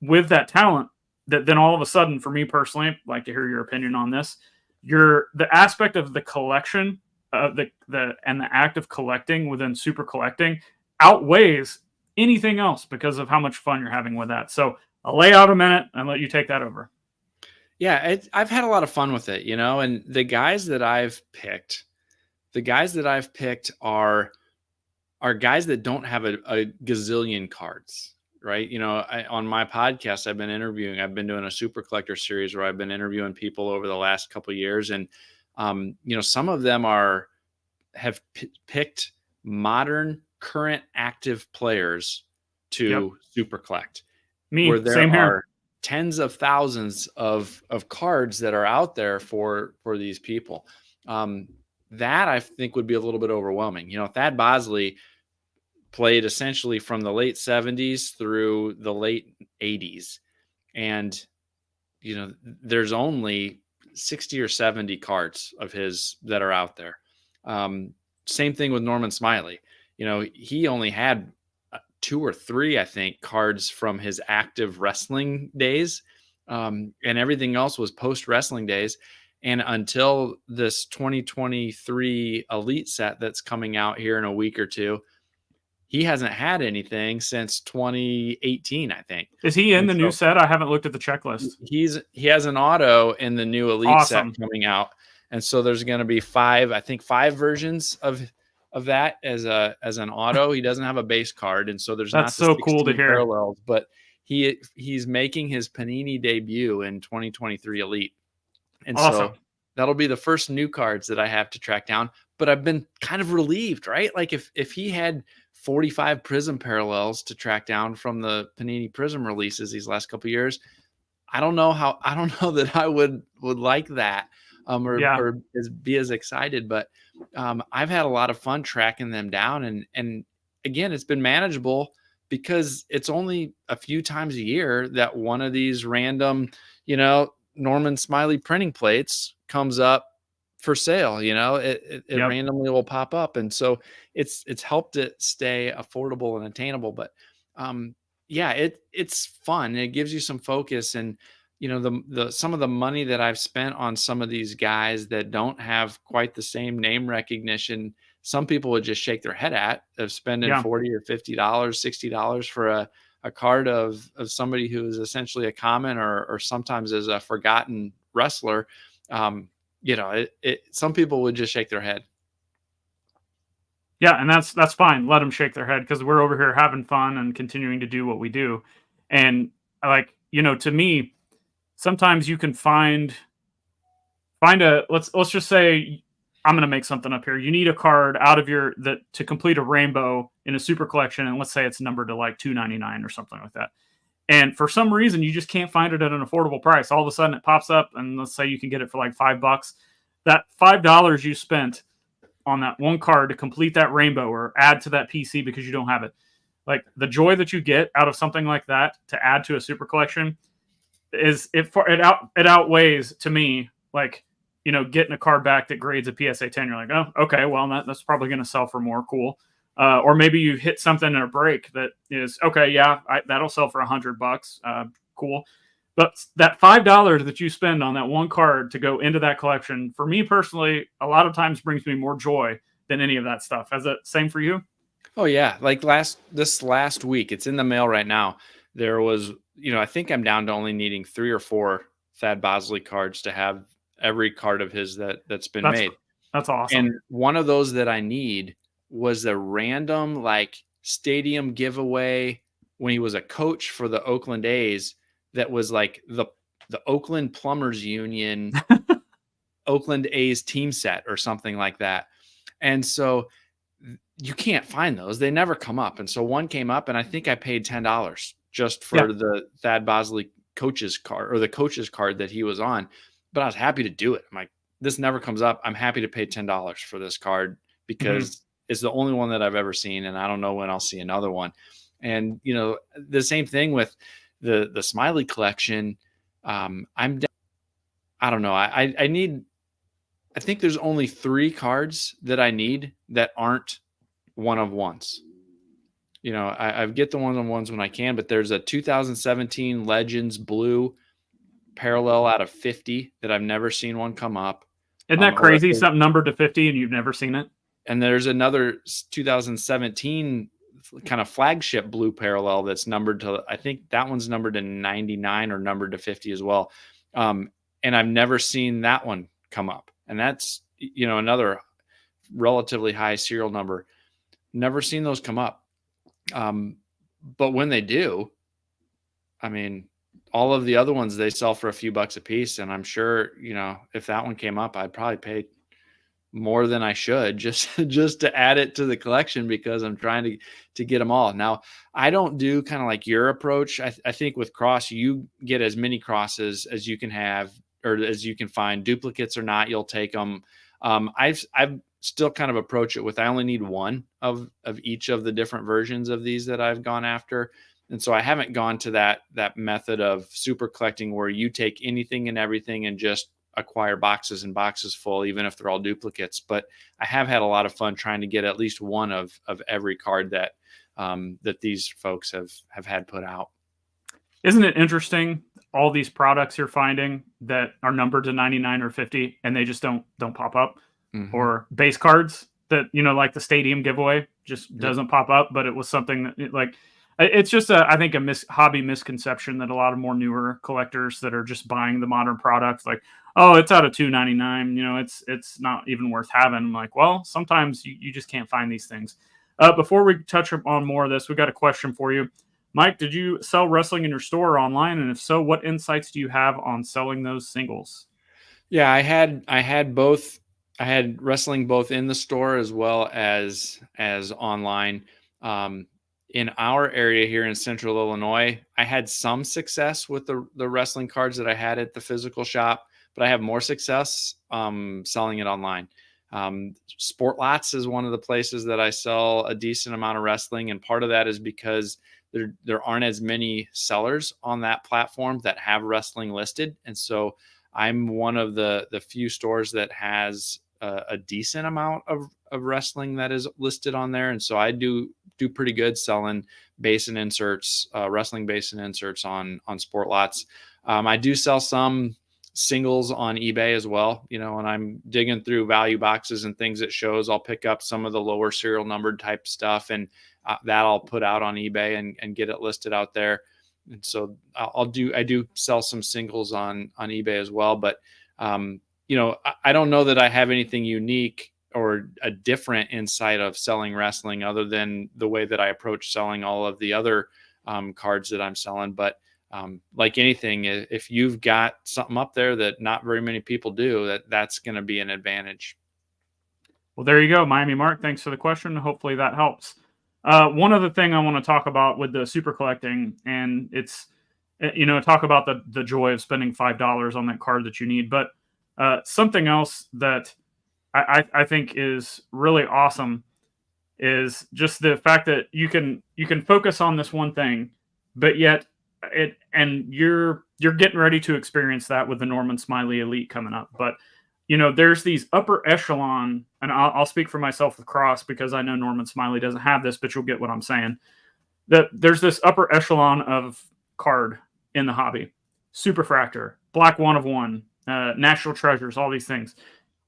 with that talent that then all of a sudden, for me personally, I'd like to hear your opinion on this. The aspect of the collection, the act of collecting within super collecting outweighs anything else because of how much fun you're having with that. So I'll lay out a minute and let you take that over. Yeah, I've had a lot of fun with it, and the guys that I've picked are guys that don't have a gazillion cards, right? On my podcast, I've been doing a super collector series where I've been interviewing people over the last couple of years. And, some of them have picked modern, current active players to super collect. Where there same here. Tens of thousands of cards that are out there for these people. That I think would be a little bit overwhelming. Thad Bosley played essentially from the late 70s through the late 80s. And, there's only 60 or 70 cards of his that are out there. Same thing with Norman Smiley. He only had 2 or 3, I think, cards from his active wrestling days. And everything else was post wrestling days. And until this 2023 Elite set that's coming out here in a week or two, he hasn't had anything since 2018, I think. Is he in the new set? I haven't looked at the checklist. He has an auto in the new Elite set coming out. And so there's going to be 5 versions of that as an auto. He doesn't have a base card, and so there's That's so cool to hear. Parallels, but he's making his Panini debut in 2023 Elite. And so that'll be the first new cards that I have to track down. But I've been kind of relieved, right? Like if he had 45 Prism parallels to track down from the Panini Prism releases these last couple of years, I don't know that I would like that or be as excited. But I've had a lot of fun tracking them down, and again, it's been manageable because it's only a few times a year that one of these random, Norman Smiley printing plates comes up for sale. It randomly will pop up, and so it's helped it stay affordable and attainable. But it's fun. It gives you some focus, and the some of the money that I've spent on some of these guys that don't have quite the same name recognition, some people would just shake their head at of spending $40 or $50, $60 for a card of somebody who is essentially a common or sometimes is a forgotten wrestler. Some people would just shake their head. Yeah, and that's fine. Let them shake their head, because we're over here having fun and continuing to do what we do. And to me, sometimes you can find a, let's just say, I'm going to make something up here. You need a card out of to complete a rainbow in a super collection, and let's say it's numbered to like $2.99 or something like that. And for some reason, you just can't find it at an affordable price. All of a sudden, it pops up, and let's say you can get it for like $5. That $5 you spent on that one card to complete that rainbow or add to that PC because you don't have it, like the joy that you get out of something like that to add to a super collection it outweighs, to me, like, getting a card back that grades a PSA 10. You're like, oh, okay, well, that's probably going to sell for more. Cool. Or maybe you hit something in a break that is okay. Yeah, that'll sell for $100. Cool. But that $5 that you spend on that one card to go into that collection, for me personally, a lot of times brings me more joy than any of that stuff. Is that same for you? Oh yeah. Like this last week, it's in the mail right now. There was, I think I'm down to only needing 3 or 4 Thad Bosley cards to have every card of his that's been made. That's awesome. And one of those that I need was a random like stadium giveaway when he was a coach for the Oakland A's. That was like the Oakland Plumbers Union, Oakland A's team set or something like that. And so you can't find those. They never come up. And so one came up, and I think I paid $10 just for the Thad Bosley coach's card, or the coach's card that he was on. But I was happy to do it. I'm like, this never comes up. I'm happy to pay $10 for this card because it's the only one that I've ever seen, and I don't know when I'll see another one. And, the same thing with the Smiley collection. I don't know. I think there's only 3 cards that I need that aren't one of ones. I get the one-on-ones when I can, but there's a 2017 Legends Blue parallel out of 50 that I've never seen one come up. Isn't that crazy? Something numbered to 50 and you've never seen it? And there's another 2017 kind of flagship blue parallel that's numbered to, I think that one's numbered to 99 or numbered to 50 as well. And I've never seen that one come up. And that's, another relatively high serial number. Never seen those come up. But when they do, I mean, all of the other ones, they sell for a few bucks a piece. And I'm sure, if that one came up, I'd probably pay more than I should just to add it to the collection, because I'm trying to get them all. Now, I don't do kind of like your approach. I think with cross, you get as many crosses as you can have, or as you can find. Duplicates or not, you'll take them. I've still kind of approach it with, I only need one of each of the different versions of these that I've gone after. And so I haven't gone to that method of super collecting where you take anything and everything and just acquire boxes and boxes full, even if they're all duplicates. But I have had a lot of fun trying to get at least one of every card that that these folks have had put out. Isn't it interesting? All these products you're finding that are numbered to 99 or 50, and they just don't pop up, or base cards that, like the stadium giveaway just doesn't pop up, but it was something that like, it's just I think a hobby misconception that a lot of more newer collectors that are just buying the modern products, like, oh, it's out of $2.99, it's not even worth having. I'm like, well, sometimes you just can't find these things. Before we touch on more of this, we got a question for you. Mike, did you sell wrestling in your store or online? And if so, what insights do you have on selling those singles? Yeah, I had both. I had wrestling both in the store as well as online. In our area here in Central Illinois, I had some success with the wrestling cards that I had at the physical shop, but I have more success selling it online. Sport Lots is one of the places that I sell a decent amount of wrestling, and part of that is because there aren't as many sellers on that platform that have wrestling listed, and so I'm one of the few stores that has a decent amount of wrestling that is listed on there, and so I do pretty good selling basin inserts, wrestling basin inserts on Sport Lots. I do sell some singles on eBay as well. When I'm digging through value boxes and things, it shows, I'll pick up some of the lower serial numbered type stuff, and that I'll put out on eBay and get it listed out there. And so I do sell some singles on eBay as well. But, I don't know that I have anything unique or a different insight of selling wrestling other than the way that I approach selling all of the other cards that I'm selling. But like anything, if you've got something up there that not very many people do, that's going to be an advantage. Well, there you go, Miami Mark. Thanks for the question. Hopefully that helps. One other thing I want to talk about with the super collecting, and it's, talk about the joy of spending $5 on that card that you need. But something else that I think is really awesome is just the fact that you can focus on this one thing, but yet you're getting ready to experience that with the Norman Smiley Elite coming up. But there's these upper echelon, and I'll speak for myself with Cross because I know Norman Smiley doesn't have this, but you'll get what I'm saying. That there's this upper echelon of card in the hobby: Superfractor, Black One of One, National Treasures, all these things.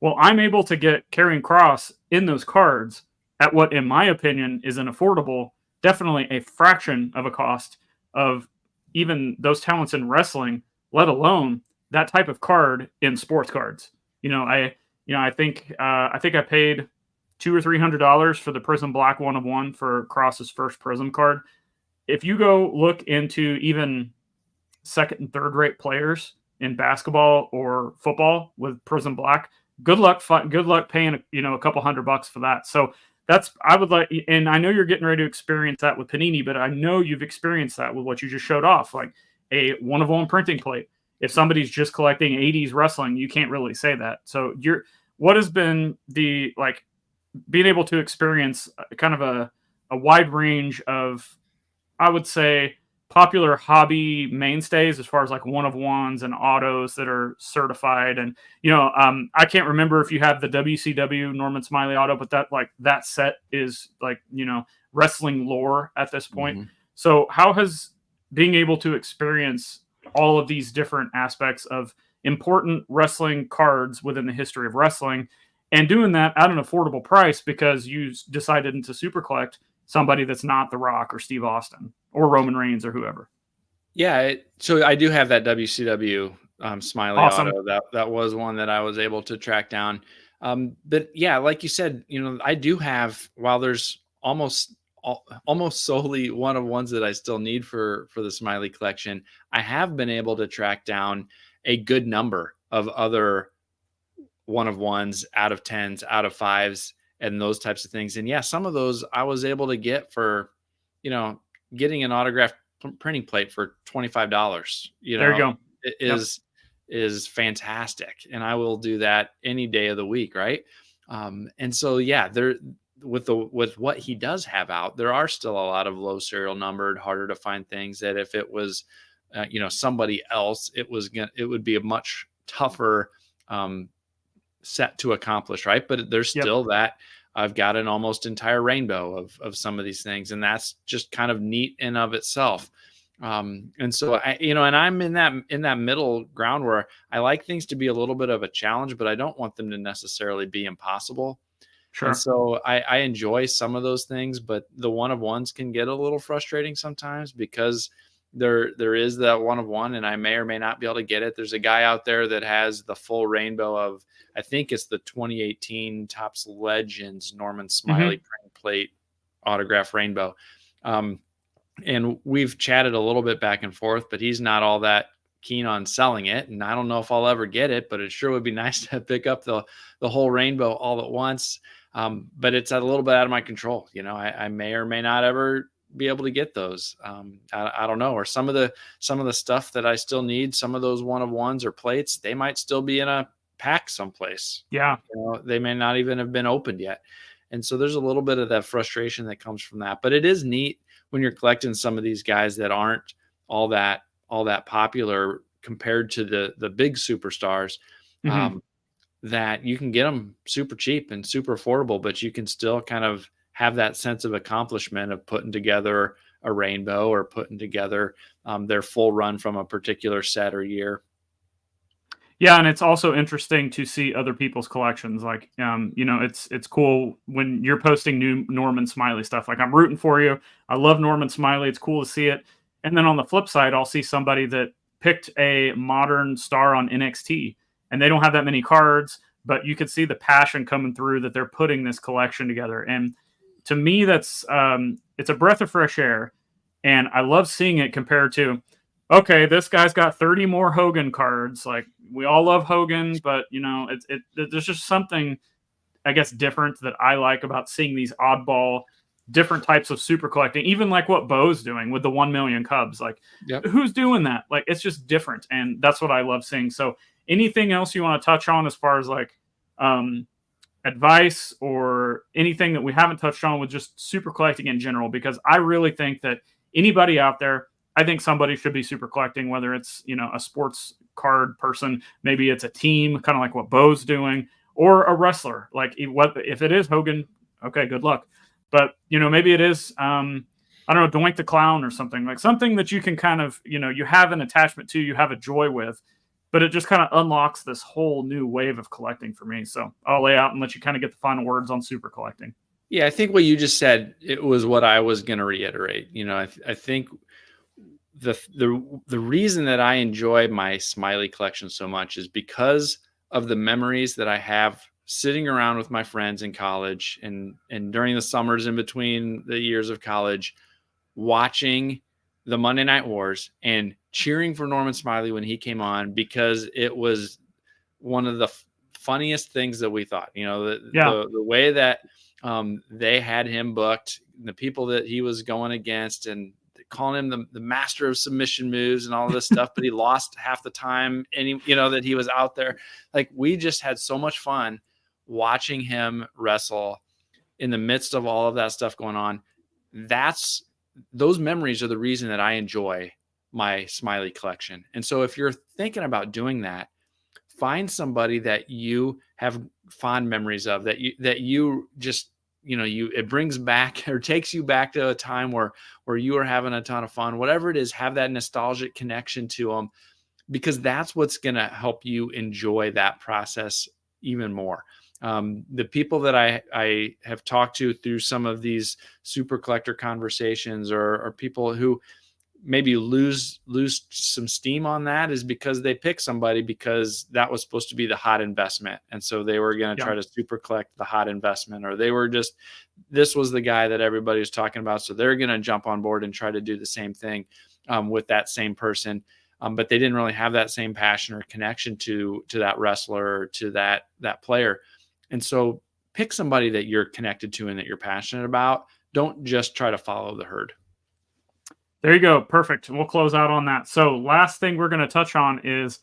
Well, I'm able to get Karrion Kross in those cards at what, in my opinion, is an affordable, definitely a fraction of a cost of even those talents in wrestling, let alone that type of card in sports cards. I think I paid $200 or $300 for the Prism Black One of One for Cross's first Prism card. If you go look into even second and third rate players in basketball or football with Prism Black, good luck paying a couple $100 for that. So I would like, and I know you're getting ready to experience that with Panini, but I know you've experienced that with what you just showed off, like a one of one printing plate. If somebody's just collecting 80s wrestling, you can't really say that. So what has been the, like, being able to experience kind of a wide range of, I would say, popular hobby mainstays as far as like one of ones and autos that are certified. And, I can't remember if you have the WCW Norman Smiley auto, but that set is like, wrestling lore at this point. Mm-hmm. So how has being able to experience all of these different aspects of important wrestling cards within the history of wrestling and doing that at an affordable price because you decided to super collect somebody that's not The Rock or Steve Austin or Roman Reigns or whoever? Yeah. So I do have that WCW Smiley awesome. auto. That was one that I was able to track down. But yeah, like you said, I do have, while there's almost solely one of ones that I still need for the Smiley collection, I have been able to track down a good number of other one of ones, out of 10s, out of 5s, and those types of things. And yeah, some of those I was able to get for, getting an autographed printing plate for $25. There you go. It is fantastic, and I will do that any day of the week, right? And so yeah, with what he does have out, there are still a lot of low serial numbered, harder to find things that if it was, somebody else, it would be a much tougher set to accomplish, right? But there's still that I've got an almost entire rainbow of some of these things, and that's just kind of neat in of itself. And so and I'm in that middle ground where I like things to be a little bit of a challenge, but I don't want them to necessarily be impossible. Sure. And so I enjoy some of those things, but the one of ones can get a little frustrating sometimes because there is that one of one, and I may or may not be able to get it. There's a guy out there that has the full rainbow of, I think it's the 2018 Topps Legends Norman Smiley print plate autograph rainbow. And we've chatted a little bit back and forth, but he's not all that keen on selling it. And I don't know if I'll ever get it, but it sure would be nice to pick up the whole rainbow all at once. But it's a little bit out of my control. I may or may not ever be able to get those. I don't know. Or some of the stuff that I still need, some of those one of ones or plates, they might still be in a pack someplace. Yeah. They may not even have been opened yet. And so there's a little bit of that frustration that comes from that, but it is neat when you're collecting some of these guys that aren't all that popular compared to the big superstars, that you can get them super cheap and super affordable, but you can still kind of have that sense of accomplishment of putting together a rainbow or putting together their full run from a particular set or year. Yeah, and it's also interesting to see other people's collections. Like, it's cool when you're posting new Norman Smiley stuff. Like, I'm rooting for you. I love Norman Smiley. It's cool to see it. And then on the flip side, I'll see somebody that picked a modern star on NXT, and they don't have that many cards, but you could see the passion coming through that they're putting this collection together. And to me, that's it's a breath of fresh air, and I love seeing it compared to, okay, this guy's got 30 more Hogan cards. Like, we all love Hogan, but there's just something, I guess, different that I like about seeing these oddball, different types of super collecting. Even like what Bo's doing with the 1 million Cubs. Like, who's doing that? Like, it's just different, and that's what I love seeing. So, anything else you want to touch on as far as like advice or anything that we haven't touched on with just super collecting in general? Because I really think that anybody out there, I think somebody should be super collecting, whether it's, a sports card person, maybe it's a team, kind of like what Bo's doing, or a wrestler. Like, if it is Hogan, okay, good luck. But, maybe it is, I don't know, Doink the Clown or something, like something that you can kind of, you have an attachment to, you have a joy with, but it just kind of unlocks this whole new wave of collecting for me. So I'll lay out and let you kind of get the final words on super collecting. Yeah, I think what you just said, it was what I was going to reiterate. I think the reason that I enjoy my Smiley collection so much is because of the memories that I have sitting around with my friends in college and during the summers in between the years of college, watching the Monday Night Wars and cheering for Norman Smiley when he came on, because it was one of the funniest things that we thought. The way that they had him booked, the people that he was going against, and calling him the master of submission moves and all this stuff, but he lost half the time, and that he was out there. Like, we just had so much fun watching him wrestle in the midst of all of that stuff going on. Those memories are the reason that I enjoy my Smiley collection. And so if you're thinking about doing that, find somebody that you have fond memories of, that you just, it brings back or takes you back to a time where you are having a ton of fun, whatever it is, have that nostalgic connection to them, because that's what's going to help you enjoy that process even more. The people that I have talked to through some of these super collector conversations, or people who maybe lose some steam on that, is because they pick somebody because that was supposed to be the hot investment. And so they were going to try to super collect the hot investment, or they were this was the guy that everybody was talking about. So they're going to jump on board and try to do the same thing with that same person. But they didn't really have that same passion or connection to that wrestler or to that player. And so pick somebody that you're connected to and that you're passionate about. Don't just try to follow the herd. There you go. Perfect. We'll close out on that. So last thing we're going to touch on is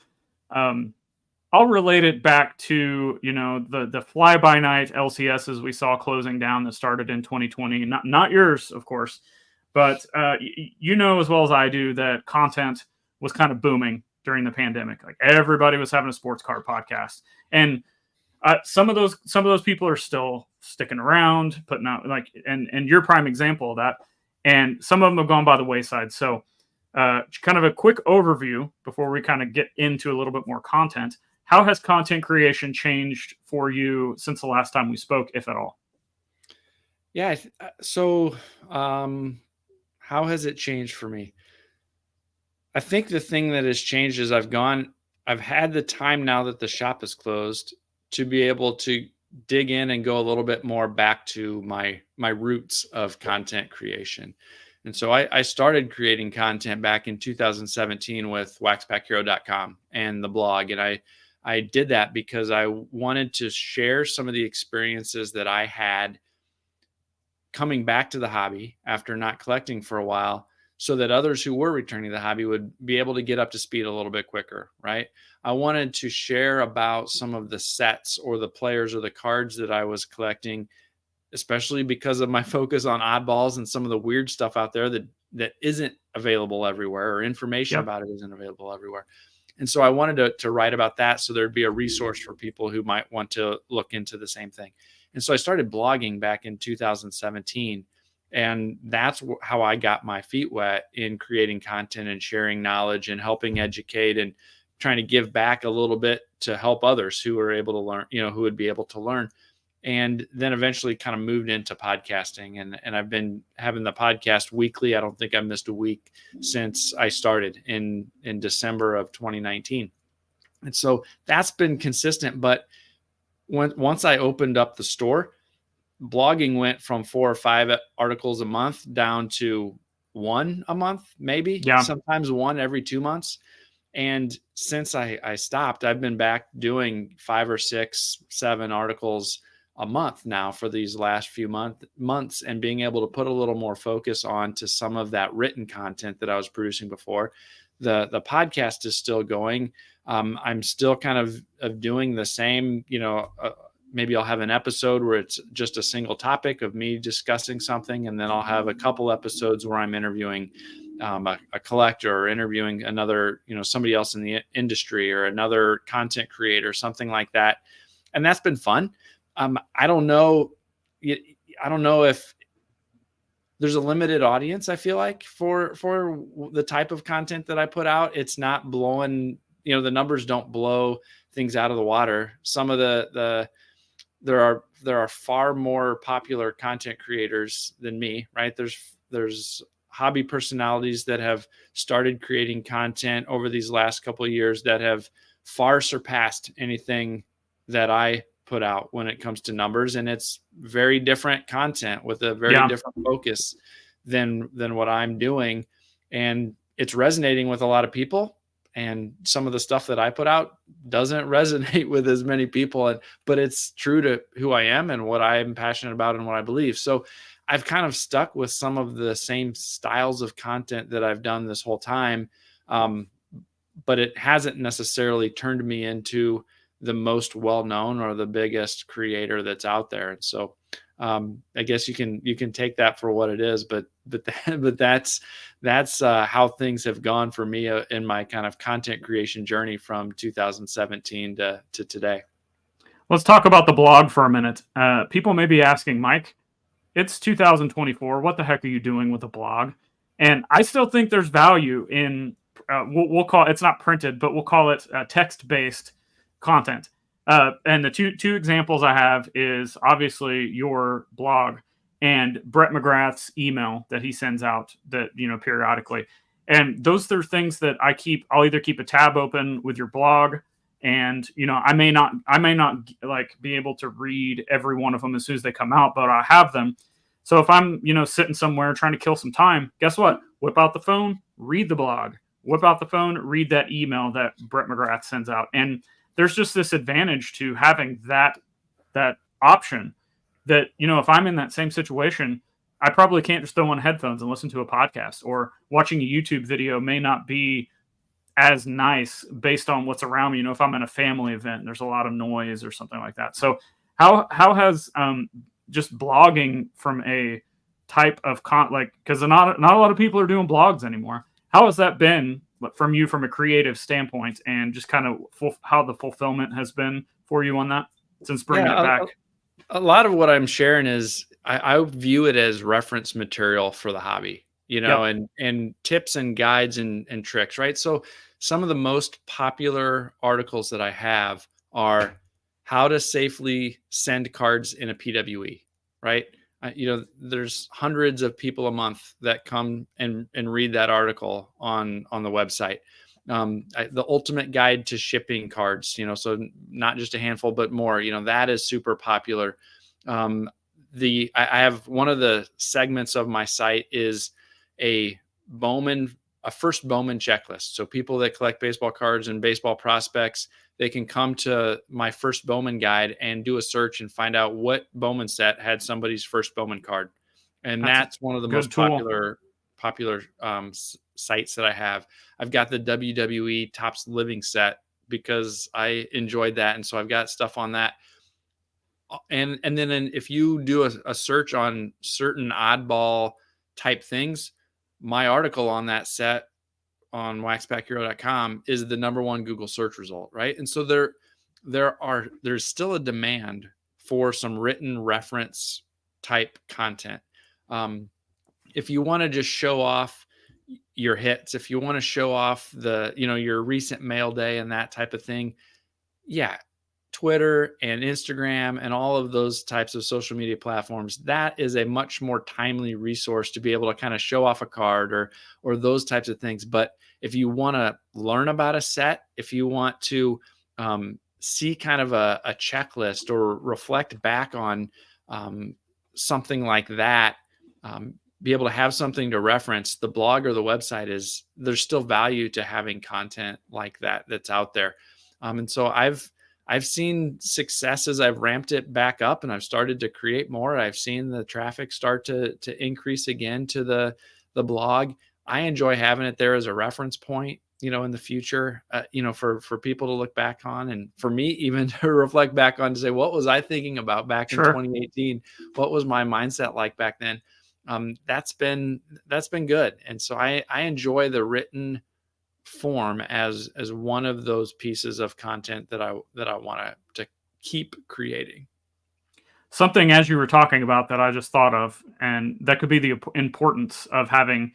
I'll relate it back to, the fly-by-night LCSs we saw closing down that started in 2020. Not yours, of course, but as well as I do that content was kind of booming during the pandemic. Like, everybody was having a sports card podcast. And some of those people are still sticking around, putting out like, and you're a prime example of that. And some of them have gone by the wayside. So kind of a quick overview before we kind of get into a little bit more content. How has content creation changed for you since the last time we spoke, if at all? Yeah. So how has it changed for me? I think the thing that has changed is I've had the time now that the shop is closed to be able to dig in and go a little bit more back to my roots of content creation. And so I started creating content back in 2017 with waxpackhero.com and the blog. And I did that because I wanted to share some of the experiences that I had coming back to the hobby after not collecting for a while, so that others who were returning to the hobby would be able to get up to speed a little bit quicker, right? I wanted to share about some of the sets or the players or the cards that I was collecting, especially because of my focus on oddballs and some of the weird stuff out there that isn't available everywhere, or information about it isn't available everywhere. And so I wanted to write about that, so there'd be a resource for people who might want to look into the same thing. And so I started blogging back in 2017. And that's how I got my feet wet in creating content and sharing knowledge and helping educate and trying to give back a little bit to help others who are able to learn, who would be able to learn. And then eventually kind of moved into podcasting. And I've been having the podcast weekly. I don't think I've missed a week since I started in December of 2019. And so that's been consistent. But once I opened up the store, blogging went from 4 or 5 articles a month down to 1 a month, maybe sometimes 1 every 2 months. And since I stopped, I've been back doing 5 or 6, 7 articles a month now for these last few months, and being able to put a little more focus on to some of that written content that I was producing before. The podcast is still going. I'm still kind of doing the same, maybe I'll have an episode where it's just a single topic of me discussing something. And then I'll have a couple episodes where I'm interviewing a collector, or interviewing another, somebody else in the industry, or another content creator, something like that. And that's been fun. I don't know if there's a limited audience, I feel like, for the type of content that I put out. It's not blowing, the numbers don't blow things out of the water. Some of there are far more popular content creators than me, right? There's hobby personalities that have started creating content over these last couple of years that have far surpassed anything that I put out when it comes to numbers. And it's very different content with a very different focus than what I'm doing. And it's resonating with a lot of people. And some of the stuff that I put out doesn't resonate with as many people, but it's true to who I am and what I'm passionate about and what I believe. So I've kind of stuck with some of the same styles of content that I've done this whole time. But it hasn't necessarily turned me into the most well-known or the biggest creator that's out there. And so I guess you can take that for what it is, but that's how things have gone for me in my kind of content creation journey from 2017 to today. Let's talk about the blog for a minute. People may be asking, Mike, it's 2024. What the heck are you doing with a blog? And I still think there's value in, we'll call it's not printed, but we'll call it text-based content. And the two examples I have is obviously your blog and Brett McGrath's email that he sends out that, periodically. And those are things that I'll either keep a tab open with your blog, and, I may not like be able to read every one of them as soon as they come out, but I have them. So if I'm, sitting somewhere trying to kill some time, guess what? Whip out the phone, read the blog, whip out the phone, read that email that Brett McGrath sends out. And there's just this advantage to having that option that, if I'm in that same situation, I probably can't just throw on headphones and listen to a podcast, or watching a YouTube video may not be as nice based on what's around me. If I'm in a family event, there's a lot of noise or something like that. So how has just blogging from a type of because not a lot of people are doing blogs anymore. How has that been from you from a creative standpoint, and just kind of how the fulfillment has been for you on that since bringing it back? A lot of what I'm sharing is I view it as reference material for the hobby, Yep. and tips and guides and tricks, right? So some of the most popular articles that I have are how to safely send cards in a PWE, right? There's hundreds of people a month that come and read that article on the website. The ultimate guide to shipping cards, so not just a handful, but more, that is super popular. I have one of the segments of my site is a a first Bowman checklist. So people that collect baseball cards and baseball prospects, they can come to my first Bowman guide and do a search and find out what Bowman set had somebody's first Bowman card. And that's one of the most good tool. popular sites that I have. I've got the WWE Topps Living set because I enjoyed that, and so I've got stuff on that. And then if you do a search on certain oddball type things, my article on that set on waxpackhero.com is the #1 Google search result, right? And so there's still a demand for some written reference type content. If you want to just show off your hits, if you want to show off your recent mail day and that type of thing, yeah, Twitter and Instagram and all of those types of social media platforms, that is a much more timely resource to be able to kind of show off a card or those types of things. But if you want to learn about a set, if you want to see kind of a checklist or reflect back on something like that, be able to have something to reference, the blog or the website there's still value to having content like that that's out there. And so I've seen successes. I've ramped it back up and I've started to create more. I've seen the traffic start to increase again to the blog. I enjoy having it there as a reference point, in the future, for people to look back on, and for me even to reflect back on, to say, what was I thinking about back in 2018? What was my mindset like back then? That's been good. And so I enjoy the written form as one of those pieces of content that I want to keep creating. Something, as you were talking about, that I just thought of, and that could be the importance of having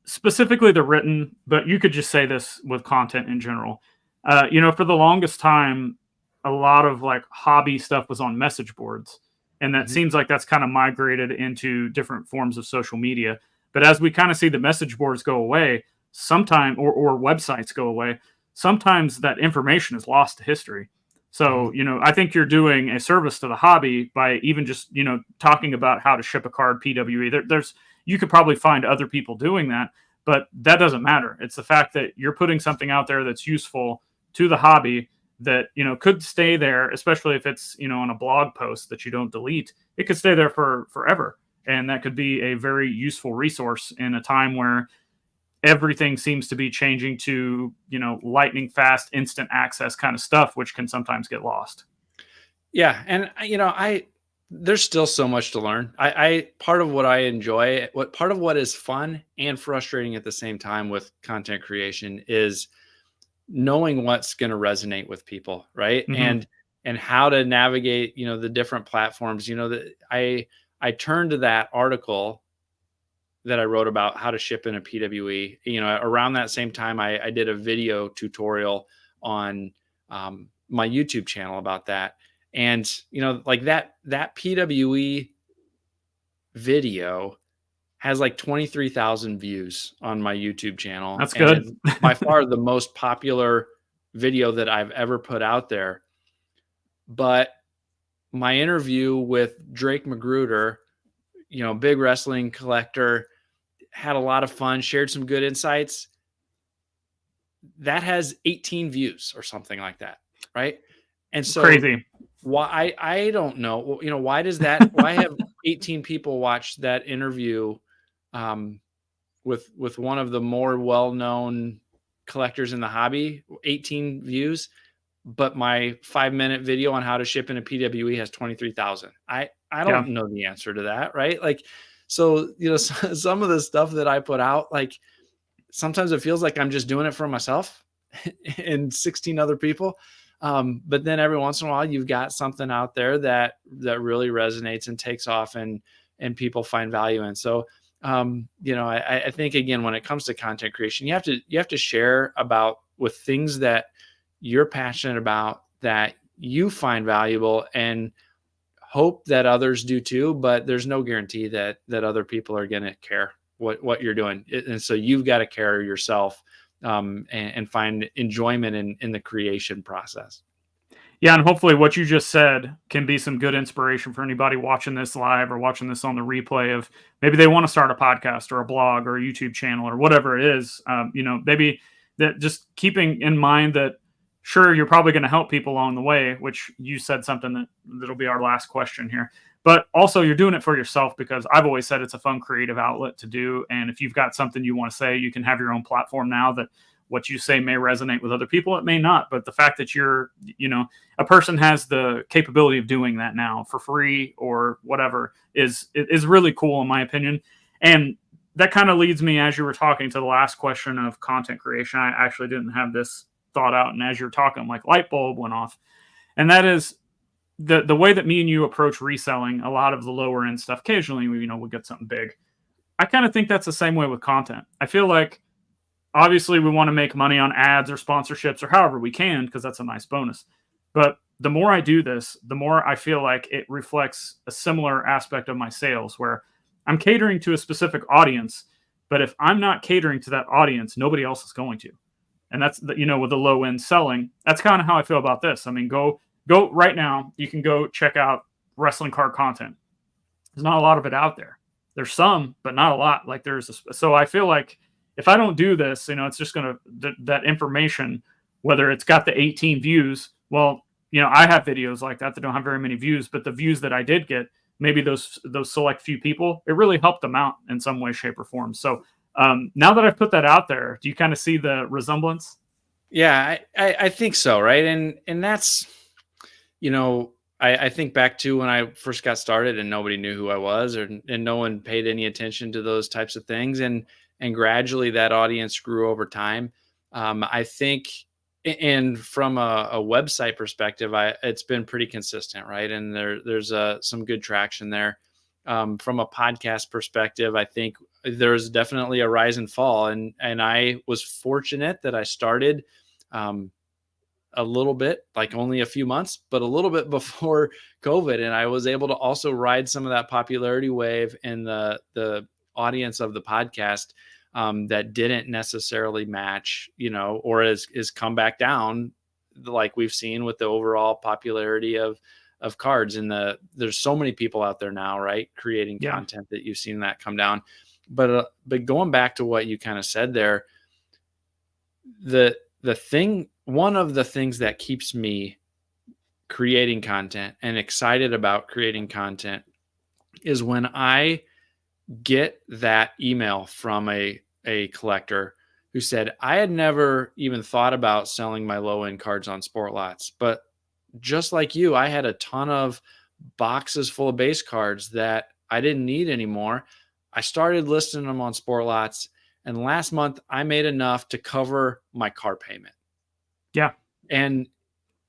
specifically the written, but you could just say this with content in general. For the longest time, a lot of like hobby stuff was on message boards, and that seems like that's kind of migrated into different forms of social media. But as we kind of see the message boards go away, sometime or websites go away, sometimes that information is lost to history. So, I think you're doing a service to the hobby by even just, talking about how to ship a card PWE. You could probably find other people doing that, but that doesn't matter. It's the fact that you're putting something out there that's useful to the hobby that, could stay there, especially if it's, on a blog post that you don't delete. It could stay there for forever. And that could be a very useful resource in a time where everything seems to be changing to, lightning fast, instant access kind of stuff, which can sometimes get lost. Yeah. And, there's still so much to learn. Part of what I enjoy, part of what is fun and frustrating at the same time with content creation is knowing what's going to resonate with people. Right. Mm-hmm. And how to navigate, the different platforms, that I turned to that article that I wrote about how to ship in a PWE, around that same time, I did a video tutorial on my YouTube channel about that. And, like that PWE video has like 23,000 views on my YouTube channel. That's good. And it's by far the most popular video that I've ever put out there. But my interview with Drake Magruder, big wrestling collector, had a lot of fun, shared some good insights. That has 18 views or something like that. Right. And so crazy. Why, I don't know, why does that, why have 18 people watch that interview with one of the more well-known collectors in the hobby, 18 views, but my 5-minute video on how to ship in a PWE has 23,000. I don't know the answer to that. Right. Like, so, some of the stuff that I put out, like sometimes it feels like I'm just doing it for myself and 16 other people. But then every once in a while, you've got something out there that really resonates and takes off, and people find value in. So, I think, again, when it comes to content creation, you have to share about with things that you're passionate about, that you find valuable, and hope that others do too. But there's no guarantee that other people are going to care what you're doing. And so you've got to care yourself, and find enjoyment in the creation process. Yeah, and hopefully what you just said can be some good inspiration for anybody watching this live or watching this on the replay, of maybe they want to start a podcast or a blog or a YouTube channel or whatever it is. Maybe that, just keeping in mind that, sure, you're probably going to help people along the way, which you said something that'll be our last question here. But also, you're doing it for yourself, because I've always said it's a fun, creative outlet to do. And if you've got something you want to say, you can have your own platform now that what you say may resonate with other people. It may not, but the fact that you're, a person has the capability of doing that now for free or whatever is really cool, in my opinion. And that kind of leads me, as you were talking, to the last question of content creation. I actually didn't have this thought out, and as you're talking, like, light bulb went off. And that is the way that me and you approach reselling a lot of the lower end stuff. Occasionally, we'll get something big. I kind of think that's the same way with content. I feel like, obviously, we want to make money on ads or sponsorships or however we can, because that's a nice bonus. But the more I do this, the more I feel like it reflects a similar aspect of my sales, where I'm catering to a specific audience. But if I'm not catering to that audience, nobody else is going to. And that's, with the low end selling, that's kind of how I feel about this. I mean, go right now. You can go check out wrestling card content. There's not a lot of it out there. There's some, but not a lot. Like, so I feel like, if I don't do this, it's just going to, that information, whether it's got the 18 views, well, I have videos like that don't have very many views, but the views that I did get, maybe those select few people, it really helped them out in some way, shape, or form. So now that I've put that out there, do you kind of see the resemblance? Yeah, I think so. Right. And that's, I think back to when I first got started and nobody knew who I was, and no one paid any attention to those types of things. And gradually that audience grew over time. I think, and from a website perspective, it's been pretty consistent, right? And there's some good traction there. From a podcast perspective, I think there's definitely a rise and fall. And I was fortunate that I started a little bit, like only a few months, but a little bit before COVID. And I was able to also ride some of that popularity wave in the audience of the podcast, that didn't necessarily match, or is come back down, like we've seen with the overall popularity of cards. And there's so many people out there now, right, creating content, that you've seen that come down. But going back to what you kind of said there, one of the things that keeps me creating content and excited about creating content is when I get that email from a collector who said, I had never even thought about selling my low end cards on Sport Lots, but just like you, I had a ton of boxes full of base cards that I didn't need anymore. I started listing them on Sport Lots, and last month I made enough to cover my car payment. Yeah. And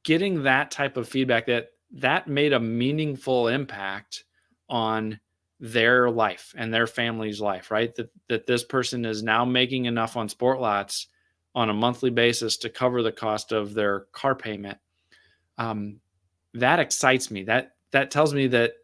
getting that type of feedback, that made a meaningful impact on their life and their family's life, right? That this person is now making enough on Sport Lots on a monthly basis to cover the cost of their car payment. That excites me. That tells me that,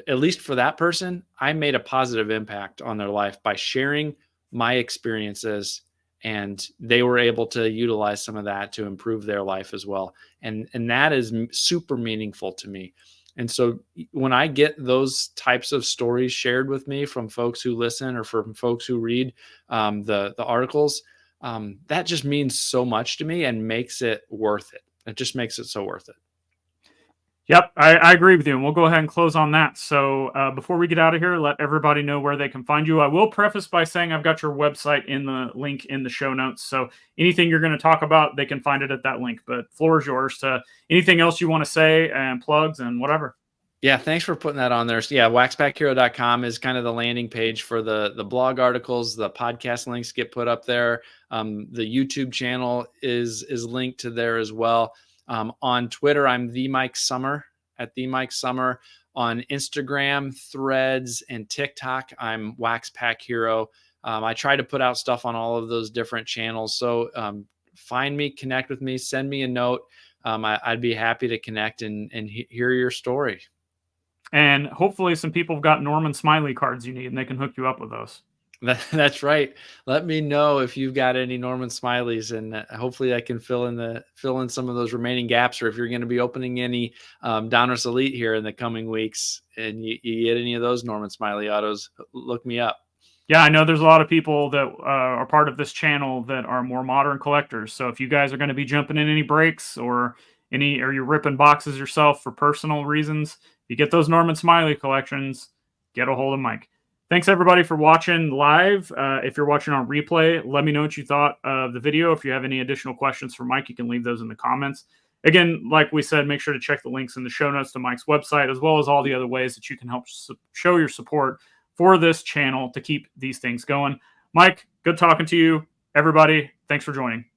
at least for that person, I made a positive impact on their life by sharing my experiences, and they were able to utilize some of that to improve their life as well. And that is super meaningful to me. And so when I get those types of stories shared with me from folks who listen or from folks who read the articles, that just means so much to me and makes it worth it. It just makes it so worth it. Yep, I agree with you, and we'll go ahead and close on that. So before we get out of here, let everybody know where they can find you. I will preface by saying I've got your website in the link in the show notes, so anything you're going to talk about, they can find it at that link. But floor is yours to anything else you want to say, and plugs and whatever. Yeah, thanks for putting that on there. So yeah, waxpackhero.com is kind of the landing page for the blog articles. The podcast links get put up there. The YouTube channel is linked to there as well. On Twitter, I'm the Mike Sommer at the Mike Sommer. On Instagram, Threads, and TikTok, I'm Wax Pack Hero. I try to put out stuff on all of those different channels. So find me, connect with me, send me a note. I'd be happy to connect and hear your story. And hopefully some people have got Norman Smiley cards you need, and they can hook you up with those. That's right. Let me know if you've got any Norman Smileys, and hopefully I can fill in some of those remaining gaps. Or if you're going to be opening any Donruss Elite here in the coming weeks, and you get any of those Norman Smiley autos, look me up. Yeah, I know there's a lot of people that are part of this channel that are more modern collectors. So if you guys are going to be jumping in any breaks or you're ripping boxes yourself for personal reasons, you get those Norman Smiley collections, get a hold of Mike. Thanks everybody for watching live. If you're watching on replay, let me know what you thought of the video. If you have any additional questions for Mike, you can leave those in the comments. Again, like we said, make sure to check the links in the show notes to Mike's website, as well as all the other ways that you can help show your support for this channel to keep these things going. Mike, good talking to you. Everybody, thanks for joining.